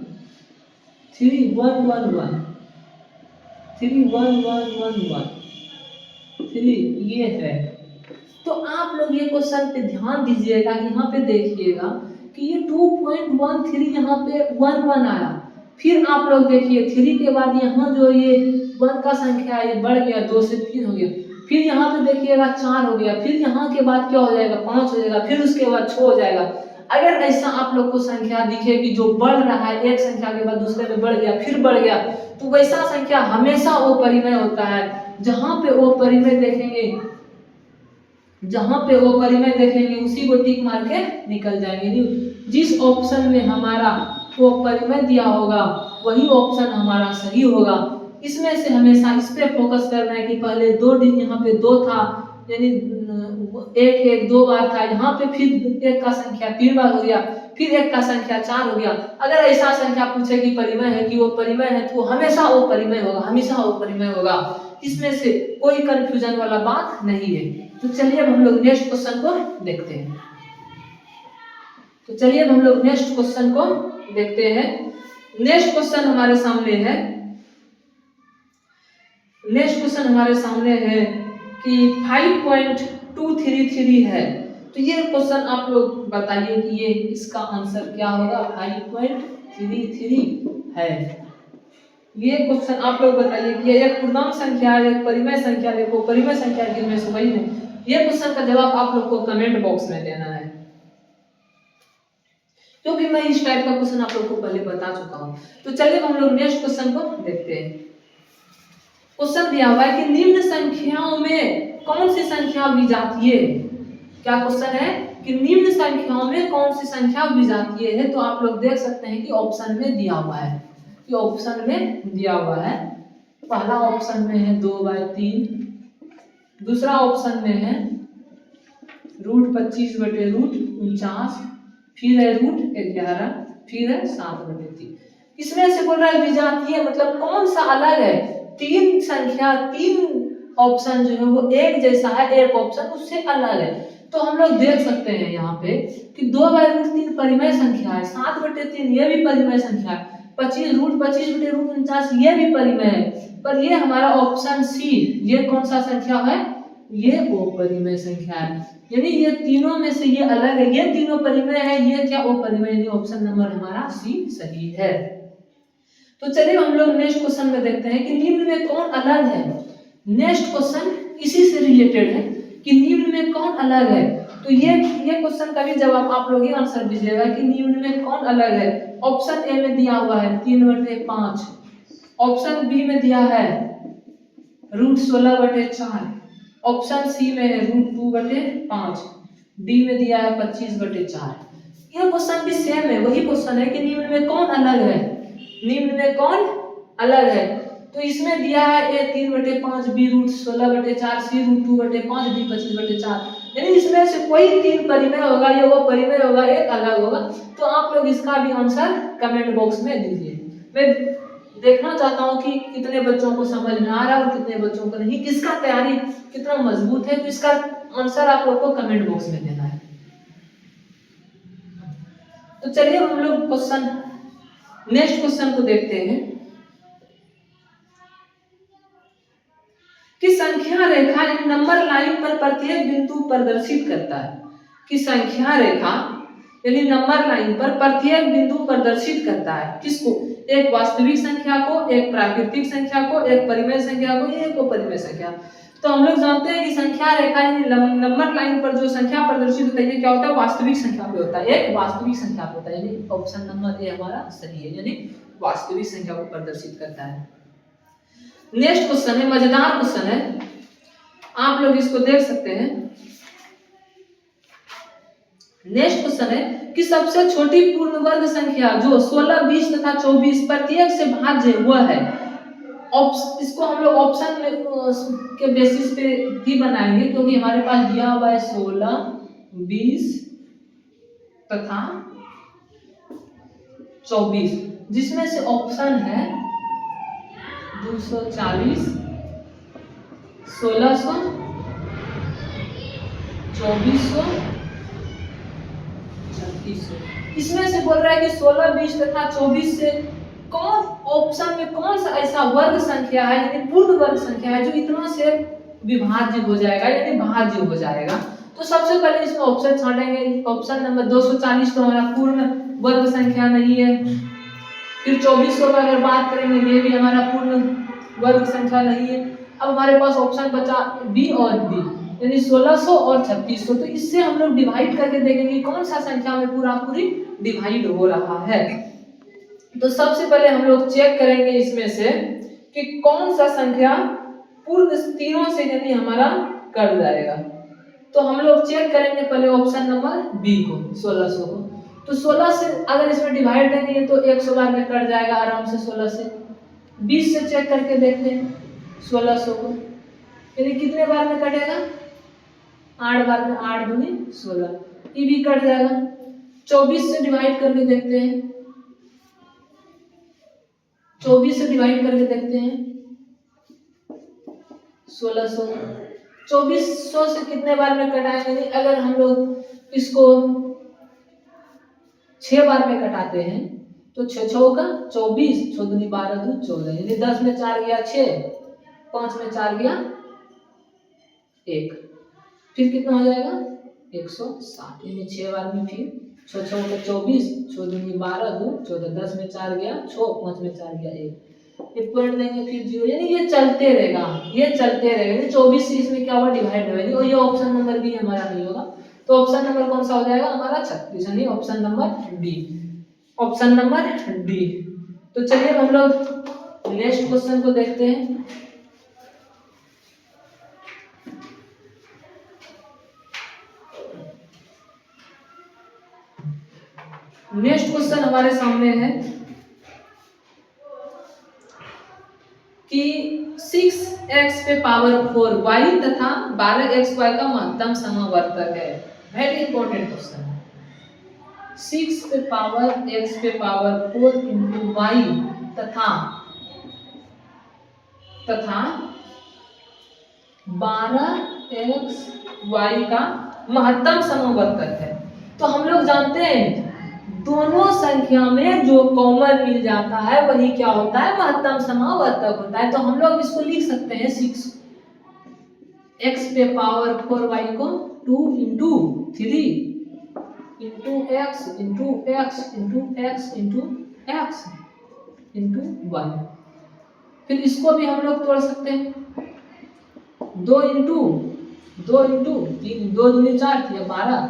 ये है। तो आप लोग ये क्वेश्चन पे ध्यान दीजिएगा कि यहाँ पे देखिएगा कि ये 2.13 यहाँ पे 1 आया, फिर आप लोग देखिए 3 के बाद यहाँ जो ये 1 का संख्या ये बढ़ गया, 2 से 3 हो गया, फिर यहाँ पे देखिएगा 4 हो गया, फिर यहाँ के बाद क्या हो जाएगा 5 हो जाएगा, फिर उसके बाद 6 हो जाएगा। अगर ऐसा आप लोग को संख्या दिखे कि जो बढ़ रहा है एक संख्या के बाद दूसरे में बढ़ गया फिर बढ़ गया, तो वैसा संख्या हमेशा अपरिमेय होता है। जहाँ पे अपरिमेय देखेंगे, जहां पे वो परिमेय देखेंगे उसी को टिक मार के निकल जाएंगे। जिस ऑप्शन में हमारा वो परिमेय दिया होगा वही ऑप्शन हमारा सही होगा। इसमें से हमेशा इस पे फोकस करना है कि पहले 2 डिजिट यहाँ पे 2 था, यानी 1 2 बार था, यहाँ पे फिर 1 का संख्या 3 बार हो गया, फिर 1 का संख्या 4 हो गया। अगर ऐसा संख्या पूछे कि परिमेय है कि वो परिमेय है तो हमेशा वो परिमेय होगा, हमेशा वो परिमेय होगा। इसमें से कोई कंफ्यूजन वाला बात नहीं है। तो चलिए हम लोग नेक्स्ट क्वेश्चन को देखते हैं। नेक्स्ट क्वेश्चन हमारे सामने है कि 5.233 है। तो ये क्वेश्चन आप लोग बताइए कि ये इसका आंसर क्या होगा। 5.33 है ये क्वेश्चन आप लोग बताइए कि ये एक पूर्णांक संख्या है, एक परिमेय संख्या है, एक अपरिमेय संख्या है, जिनमें से वही है। ये क्वेश्चन का जवाब आप लोग को कमेंट बॉक्स में देना है, क्योंकि मैं इस टाइप का क्वेश्चन आप लोग को पहले बता चुका हूं। तो चलिए हम लोग नेक्स्ट क्वेश्चन को देखते हैं। क्वेश्चन दिया हुआ है कि निम्न संख्याओं में कौन सी संख्या विजातीय है। क्या क्वेश्चन है कि निम्न संख्याओं में कौन सी संख्या विजातीय है। तो आप लोग देख सकते हैं कि ऑप्शन में दिया हुआ है, कि ऑप्शन में दिया हुआ है। पहला ऑप्शन में है 2/3, दूसरा ऑप्शन में है √25/√49, फिर है √11, फिर है 7/3। इसमें से बोल रहा है विजातीय मतलब कौन सा अलग है। 3 संख्या 3 ऑप्शन जो है वो एक जैसा है, एक ऑप्शन उससे अलग है। तो हम लोग देख सकते हैं यहाँ पे कि 2/√3 परिमेय संख्या है, 7/3 ये भी परिमेय संख्या है, 25/49 ये भी परिमेय है, पर ये हमारा ऑप्शन सी ये कौन सा संख्या है, ये अपरिमेय संख्या है। यानी ये तीनों में से ये अलग है, ये तीनों परिमेय है, ये क्या अपरिमेय, यानी ऑप्शन नंबर हमारा सी सही है। तो चलिए हम लोग नेक्स्ट क्वेश्चन में देखते हैं कि निम्न में कौन अलग है। नेक्स्ट क्वेश्चन इसी से रिलेटेड है कि निम्न में कौन अलग है। तो ये क्वेश्चन का भी जवाब आप लोग ही आंसर दीजिएगा कि निम्न में कौन अलग है। ऑप्शन ए में दिया हुआ है 3/5, ऑप्शन बी में दिया है √16/4, ऑप्शन सी में है √2/5, डी में दिया है 25/4। यह क्वेश्चन भी सेम है, वही क्वेश्चन है कि निम्न में कौन अलग है, निम्न में कौन अलग है। तो इसमें दिया है a 3/5 b root 16/4 c root 2/5 d 25/4, यानी इसमें से कोई 3 परिमेय होगा, ये वो परिमेय होगा, एक अलग होगा। तो आप लोग इसका भी आंसर कमेंट बॉक्स में दीजिए। मैं देखना चाहता हूँ कि कितने बच्चों को समझ में आ रहा है और कितने बच्चों को नहीं, किसका तैयारी कितना मजबूत है। तो इसका आंसर आप लोग को कमेंट बॉक्स में देना है। तो चलिए हम लोग नेक्स्ट क्वेश्चन को देखते हैं कि संख्या रेखा नंबर लाइन पर प्रत्येक बिंदु प्रदर्शित करता है। कि संख्या रेखा यानी नंबर लाइन पर प्रत्येक बिंदु प्रदर्शित करता है किसको? एक वास्तविक संख्या को, एक प्राकृतिक संख्या को, एक परिमेय संख्या को, एक अपरिमेय संख्या। तो हम लोग जानते हैं कि संख्या रेखा यानी नंबर लाइन पर जो संख्या प्रदर्शित होता है ये क्या होता है? वास्तविक संख्या पे होता है, एक वास्तविक संख्या पे होता है, यानी ऑप्शन नंबर ए हमारा सही है, यानी वास्तविक संख्या को प्रदर्शित करता है। नेक्स्ट क्वेश्चन है, मजेदार क्वेश्चन है, आप लोग इसको देख सकते हैं। नेक्स्ट क्वेश्चन है कि सबसे छोटी पूर्ण वर्ग संख्या जो 16, 20 तथा 24 प्रत्येक से भाज्य वह है। इसको हम लोग ऑप्शन के बेसिस पे ही बनाएंगे क्योंकि हमारे पास दिया हुआ है 16, 20 तथा 24, जिसमें से ऑप्शन है 240, 1600, 2400, 3600। इसमें से बोल रहा है कि 16, 20 तथा 24 से कौन ऑप्शन में कौन सा ऐसा वर्ग संख्या है यानी पूर्ण वर्ग संख्या है जो इतना से विभाज्य हो जाएगा यानी भाज्य हो जाएगा। तो सबसे पहले इसमें ऑप्शन छांटेंगे। ऑप्शन नंबर 240 तो हमारा पूर्ण वर्ग संख्या नहीं है। फिर 2400 का अगर बात करेंगे ये भी हमारा पूर्ण वर्ग संख्या नहीं है। अब हमारे पास ऑप्शन बचा बी और बी यानी 1600 और 3600। तो इससे हम लोग डिवाइड करके देखेंगे कौन सा संख्या में पूरी डिवाइड हो रहा है। तो सबसे पहले हम लोग चेक करेंगे इसमें से कि कौन सा संख्या पूर्ण तीनों से यानी हमारा कट जाएगा। तो हम लोग चेक करेंगे पहले ऑप्शन नंबर बी को 1600 को। तो 16 से अगर इसमें डिवाइड करेंगे तो 100 बार में कट जाएगा आराम से 16 से। 20 से चेक करके देखते हैं 1600 को, यानी कितने बार में कटेगा? 8 बार में, 8 दूनी 16, ये भी कट जाएगा। 24 से डिवाइड करके देखते हैं, 24 से डिवाइड करके देखते हैं 1600। 2400 से कितने बार में कटाएंगे? अगर हम लोग इसको 6 बार में कटाते हैं तो 6 6 का 24, 6 दूनी 12, 2 14, यानी 10 में 4 गया 6, 5 में 4 गया 1, फिर कितना हो जाएगा 160, यानी 6 बार में फिर 6 6 का 24, 6 दूनी 12, 2 14, 10 में 4 गया 6, 5 में 4 गया 1, एक पॉइंट देंगे फिर 0, यानी ये चलते रहेगा, ये चलते रहेगा। यानी 24 से इसमें क्या हुआ डिवाइड होगा, और ये ऑप्शन नंबर बी हमारा नहीं होगा। तो ऑप्शन नंबर कौन सा हो जाएगा हमारा 36, यानी option number D, option number D. तो चलिए हम लोग नेक्स्ट क्वेश्चन को देखते हैं। नेक्स्ट क्वेश्चन हमारे सामने है कि 6x पे पावर 4 y तथा 12xy का महत्तम समवर्तक है। वेरी इंपॉर्टेंट क्वेश्चन है। 6 पे पावर x पे पावर 4 इंटू y तथा 12xy का महत्तम समवर्तक है। तो हम लोग जानते हैं दोनों संख्या में जो कॉमन मिल जाता है वही क्या होता है? महत्तम समवर्तक होता है। तो हम लोग इसको लिख सकते हैं 6x पे पावर 4y को 2 into 3 into x into x into x into x into y। फिर इसको भी हम लोग तोड़ सकते हैं 2 इंटू 3, 2 दूनी 4 12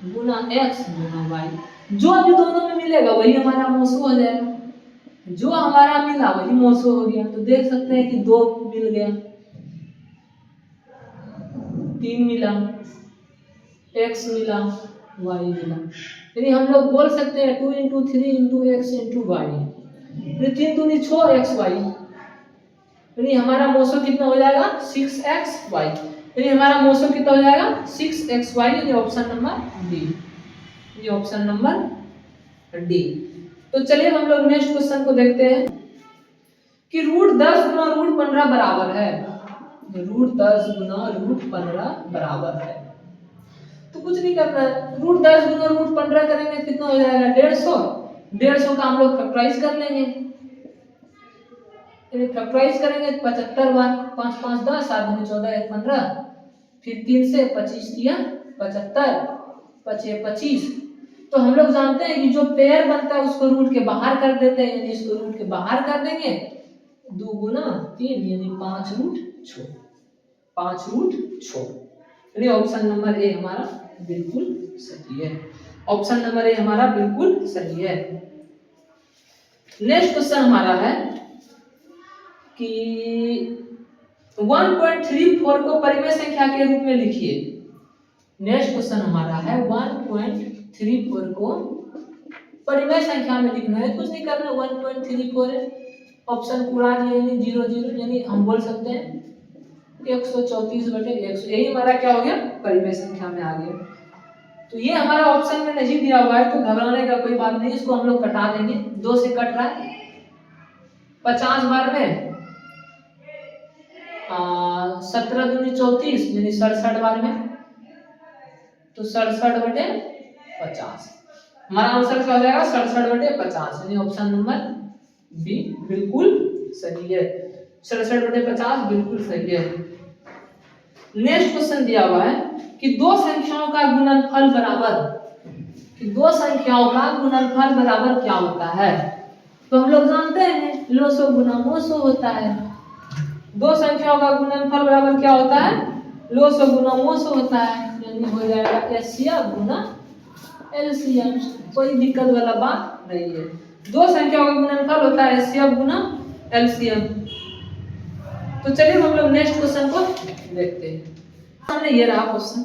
गुना x गुना y। जो अभी दोनों में मिलेगा वही हमारा मोसो हो जाएगा, जो हमारा मिला वही मोसो हो गया। तो देख सकते हैं कि 2 मिल गया, 3 मिला, x मिला, y मिला, यानी हम लोग बोल सकते हैं 2 into 3 into x into y। 3 दूनी 6 xy यानी हमारा मोसो कितना हो जाएगा 6xy, यानी हमारा मोसो कितना हो जाएगा 6xy, यानी ऑप्शन नंबर डी, ये ऑप्शन नंबर डी। तो चलिए हम लोग नेक्स्ट क्वेश्चन को देखते हैं कि रूट 10 गुना रूट 15 बराबर है, रूट 10 गुना रूट 15 बराबर है। तो कुछ नहीं करना है, रूट 10 गुना रूट 15 करेंगे कितना हो जाएगा 150, 150 का हम लोग फैक्टराइज कर लेंगे, यानी फैक्टराइज करेंगे 75 बार, 5 5 10, 7 दूनी 14, 1 15, फिर 3 से 25 दिया 75, 5 25। तो हम लोग जानते हैं कि जो पेयर बनता है उसको रूट के बाहर कर देते हैं, यानी इसको रूट के बाहर कर देंगे, 2 गुना 3 यानी 5 रूट 6, 5 रूट 6, यानी ऑप्शन नंबर ए हमारा बिल्कुल सही है, ऑप्शन नंबर ए हमारा बिल्कुल सही है। नेक्स्ट क्वेश्चन हमारा है कि 1.34 को परिमेय संख्या के रूप में लिखिए। नेक्स्ट क्वेश्चन हमारा है 1.34 को परिमेय संख्या में लिखना है, कुछ नहीं करना, 1.34 है, ऑप्शन पूरा दिया यानी 0 0, यानी हम बोल सकते हैं 134/100, यही हमारा क्या हो गया परिमेय संख्या में आ गया। तो ये हमारा ऑप्शन में नहीं दिया हुआ है तो घबराने का कोई बात नहीं, इसको हम लोग कटा देंगे, 2 से कट रहा है, 50 बार में 17 दूनी 34 यानी 67 बार में, तो 67/50, हमारा आंसर क्या हो जाएगा 67/50, यानी ऑप्शन नंबर बी बिल्कुल सही है, 67/50 बिल्कुल सही है। नेक्स्ट क्वेश्चन दिया हुआ है कि दो संख्याओं का गुणनफल बराबर, कि दो संख्याओं का गुणनफल बराबर क्या होता है। तो हम लोग जानते हैं लोसो गुना मोसो होता है, दो संख्याओं का गुणनफल बराबर क्या होता है लोसो गुना मोसो होता है, यानी हो जाएगा एचसीएफ गुना एलसीएम, कोई दिक्कत वाला बात नहीं है, दो संख्याओं का गुणनफल होता है एचसीएफ गुना एलसीएम। तो चलिए हम लोग नेक्स्ट क्वेश्चन को देखते हैं। हमने ये रहा क्वेश्चन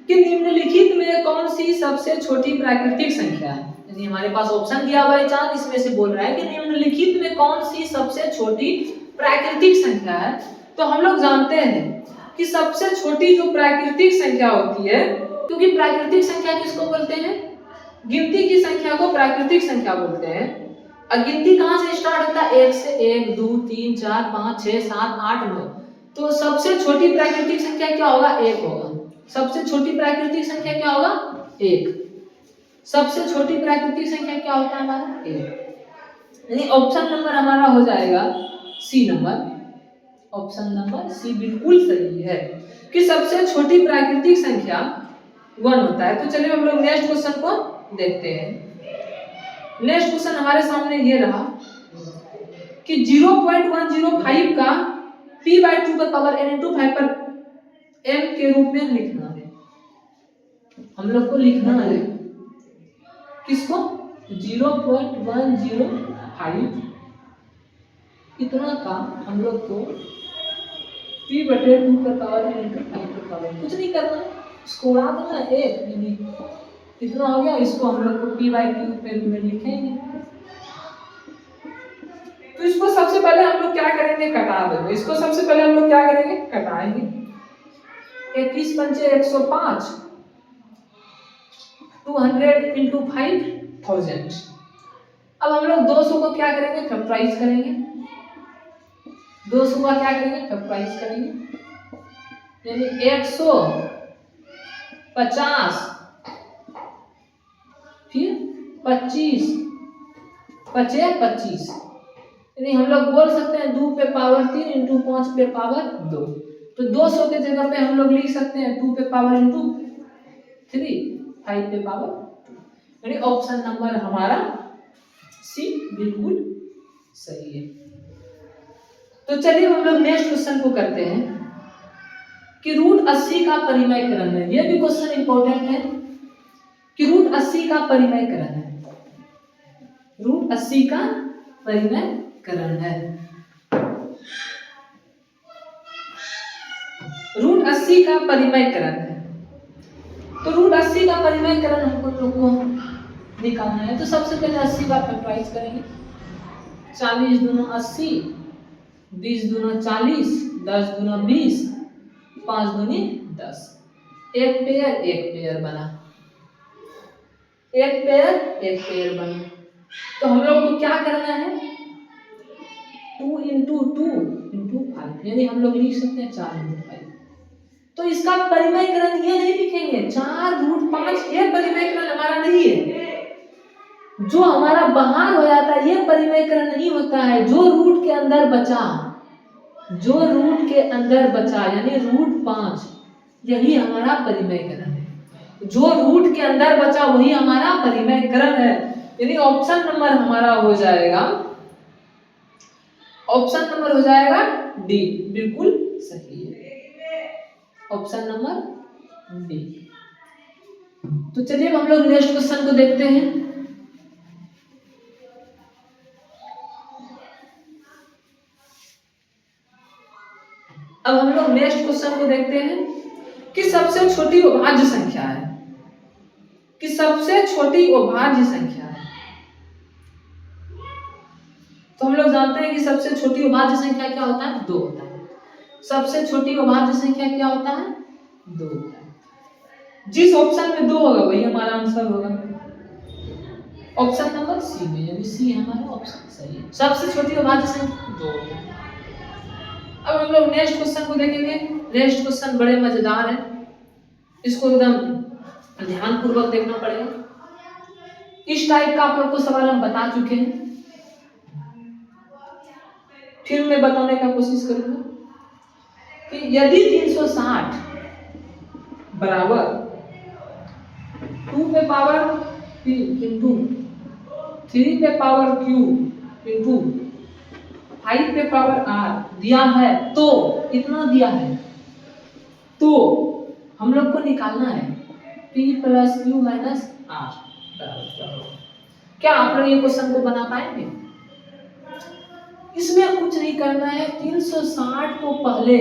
कि निम्नलिखित में कौन सी सबसे छोटी प्राकृतिक संख्या है, यानी हमारे पास ऑप्शन दिया हुआ है 4, इसमें से बोल रहा है कि निम्नलिखित में कौन सी सबसे छोटी प्राकृतिक संख्या है। तो हम लोग जानते हैं कि सबसे छोटी जो प्राकृतिक संख्या होती है, क्योंकि प्राकृतिक संख्या किसको बोलते हैं, गिनती की संख्या को प्राकृतिक संख्या बोलते हैं। और गिनती कहां से स्टार्ट होता है 1 से, 1 2 3 4 5 6 7 8 9, तो सबसे छोटी प्राकृतिक संख्या क्या होगा 1 होगा, सबसे छोटी प्राकृतिक संख्या क्या होगा 1, सबसे छोटी प्राकृतिक संख्या क्या होता है हमारा 1, यानी ऑप्शन नंबर हमारा हो जाएगा C number, option number C बिल्कुल सही है कि सबसे छोटी प्राकृतिक संख्या 1 होता है। तो चलिए हम लोग नेक्स्ट क्वेश्चन को देखते हैं। नेक्स्ट क्वेश्चन हमारे सामने ये रहा कि 0.105 का p/2 पर पावर n/5 पर m के रूप में लिखना है, हम लोग को लिखना है किसको 0.105 इतना का हम लोग को p/2 पर पावर n/5 पर पावर, कुछ नहीं करना, इसको उड़ा देना 1, यानी इतना हो गया, इसको हम लोग को p/q पे रूप में लिखेंगे। तो इसको सबसे पहले हम लोग क्या करेंगे कटा देंगे, इसको सबसे पहले हम लोग क्या करेंगे कटाएंगे, 21 पंचे 105, 200 into 5000। अब हम लोग 200 को क्या करेंगे फैक्टराइज करेंगे, 200 का क्या करेंगे फैक्टराइज करेंगे, यानी 150 फिर 25 बचे 25, यानी हम लोग बोल सकते हैं 2 पे पावर 3 इंटू 5 पे पावर 2, तो 200 के जगह पे हम लोग लिख सकते हैं 2 पे पावर इंटू 3 5 पे पावर 2, यानी ऑप्शन नंबर हमारा सी बिल्कुल सही है। तो चलिए हम लोग नेक्स्ट क्वेश्चन को करते हैं कि रूट 80 का परिमयकरण है, यह भी क्वेश्चन इंपॉर्टेंट है कि रूट 80 का परिमयकरण है, रूट 80 का परिमयकरण है, रूट 80 का परिमयकरण है। तो रूट 80 का परिमयकरण हमको लोग को निकालना है, तो सबसे पहले 80 का फैक्टराइज करेंगे, 40 दूना 80 20 दूना 40, 10 दूना 20, 5 दूनी 10। एक पेयर बना, एक पेयर बना। तो हम लोग को क्या करना है, 2 इंटू 5, यानी हम लोग लिख सकते हैं 4 इंटू 5। तो इसका परिमयकरण ये नहीं लिखेंगे 4√5, ये परिमयकरण हमारा नहीं है। जो हमारा बाहर हो जाता है ये परिमयकरण नहीं होता है। जो रूट के अंदर बचा, जो रूट के अंदर बचा यानी √5, यही हमारा परिमयकरण है। जो रूट के अंदर बचा वही हमारा परिमयकरण है। यानी ऑप्शन नंबर हमारा हो जाएगा, ऑप्शन नंबर हो जाएगा डी, बिल्कुल सही है, ऑप्शन नंबर डी। तो चलिए हम लोग नेक्स्ट क्वेश्चन को देखते हैं। अब हम लोग नेक्स्ट क्वेश्चन को देखते हैं कि सबसे छोटी अभाज्य संख्या है, कि सबसे छोटी अभाज्य संख्या है। तो हम लोग जानते हैं कि सबसे छोटी अभाज्य संख्या क्या होता है, 2 होता है। सबसे छोटी अभाज्य संख्या क्या होता है, 2 होता है। जिस ऑप्शन में 2 होगा वही हमारा आंसर होगा, ऑप्शन नंबर सी में, यानी सी हमारा ऑप्शन सही है। सबसे छोटी अभाज्य संख्या 2 होता है। अब हम लोग नेक्स्ट क्वेश्चन को देखेंगे। नेक्स्ट क्वेश्चन बड़े मजेदार है, इसको एकदम ध्यानपूर्वक देखना पड़ेगा। इस टाइप का आप लोग को सवाल हम बता चुके हैं, फिर मैं बताने का कोशिश करूंगा कि यदि 360 बराबर 2 पे पावर p इंटू 3 पे पावर q इंटू 5 पे पावर r दिया है, तो इतना दिया है, तो हम लोग को निकालना है p plus q minus r बराबर क्या होगा। क्या आप लोग ये क्वेश्चन को बना पाएंगे? इसमें कुछ नहीं करना है, 360 को पहले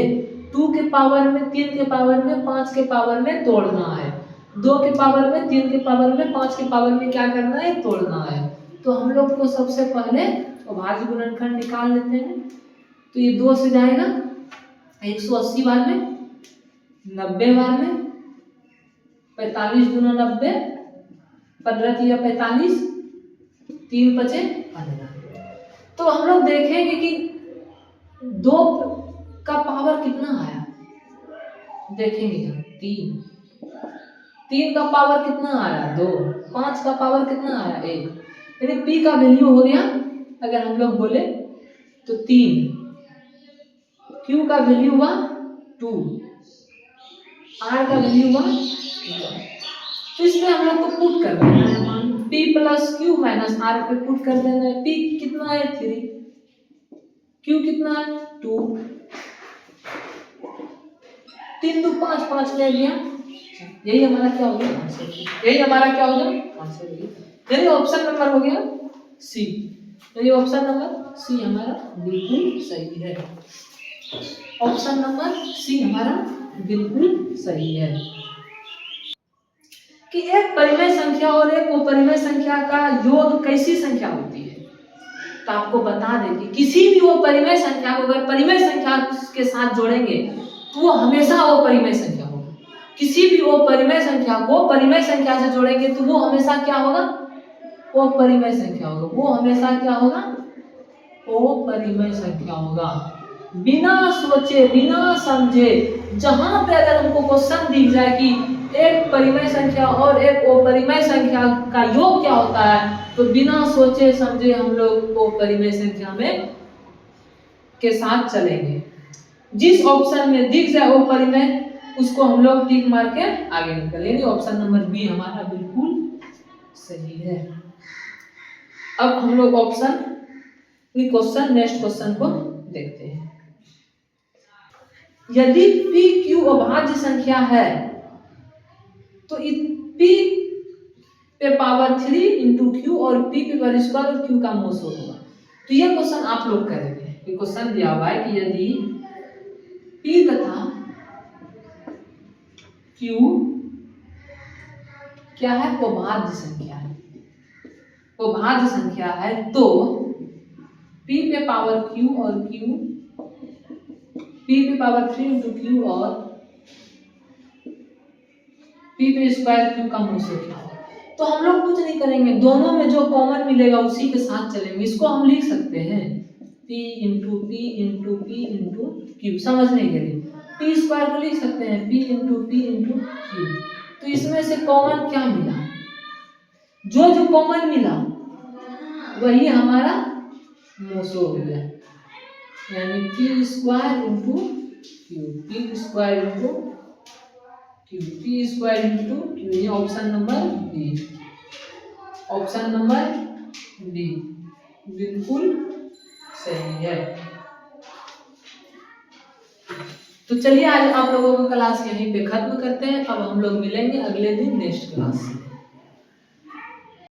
2 के पावर में, 3 के पावर में, 5 के पावर में तोड़ना है। 2 के पावर में, 3 के पावर में, 5 के पावर में क्या करना है, तोड़ना है। तो हम लोग को सबसे पहले अभाज्य गुणनखंड निकाल लेते हैं। तो ये 2 से जाएगा 180 बार में, 90 बार में, 45 दूना 90, 15 या 45, 3 बचे 15। तो हम लोग देखेंगे कि 2 का पावर कितना आया, देखेंगे हम 3 का पावर कितना आया 2, 5 का पावर कितना आया 1, यानी p का वैल्यू हो गया, अगर हम लोग बोले तो 3, q का वैल्यू हुआ 2, r का वैल्यू हुआ 1। तो इसमें हम लोग को पुट कर देना है, p plus q minus r पे पुट कर देना है। p कितना है 3, q कितना है 2, 3 2 5, 5 ले लिया, यही हमारा क्या हो गया आंसर, यही हमारा क्या हो गया आंसर हो गया। यानी ऑप्शन नंबर हो गया सी, यानी ऑप्शन नंबर सी हमारा बिल्कुल सही है, ऑप्शन नंबर सी हमारा बिल्कुल सही है। कि एक परिमेय संख्या और एक अपरिमेय संख्या का योग कैसी संख्या होती है। तो आपको बता दें कि किसी भी वो परिमेय संख्या को अगर परिमेय संख्या के साथ जोड़ेंगे तो वो हमेशा वो परिमेय संख्या होगा। किसी भी वो परिमेय संख्या को परिमेय संख्या से जोड़ेंगे तो वो हमेशा क्या होगा, वो परिमेय संख्या होगा, वो हमेशा क्या होगा, वो परिमेय संख्या होगा। बिना सोचे बिना समझे जहां पे अगर हमको क्वेश्चन दिख जाए कि एक परिमेय संख्या और एक अपरिमेय संख्या का योग क्या होता है, तो बिना सोचे समझे हम लोग को परिमेय संख्या में के साथ चलेंगे। जिस ऑप्शन में दिख जाए वो परिमेय उसको हम लोग टिक मार के आगे निकलेंगे। ऑप्शन नंबर बी हमारा बिल्कुल सही है। अब हम लोग ऑप्शन क्वेश्चन नेक्स्ट क्वेश्चन को देखते हैं। यदि p q अभाज्य संख्या है तो p पे पावर 3 इंटू क्यू और p पे पावर स्क्वायर और q का मोल होगा। तो ये क्वेश्चन आप लोग करेंगे। ये क्वेश्चन दिया हुआ है कि यदि p तथा q क्या है, अभाज्य संख्या है, अभाज्य संख्या है, तो p पे पावर q और q p पे पावर 3 इंटू क्यू और p पे स्क्वायर क्यू का मूल क्या होगा। तो हम लोग कुछ नहीं करेंगे, दोनों में जो कॉमन मिलेगा उसी के साथ चलेंगे। इसको हम लिख सकते हैं p into P into P into Q, समझने के लिए p स्क्वायर को लिख सकते हैं p into P into Q. तो इसमें से कॉमन क्या मिला, जो जो कॉमन मिला वही हमारा मोसो हो गया, यानी p square into q, p square into q, p square into q. ये option number B, option number B बिल्कुल सही है। तो चलिए आज आप लोगों का क्लास यहीं पे खत्म करते हैं। अब हम लोग मिलेंगे अगले दिन नेक्स्ट क्लास।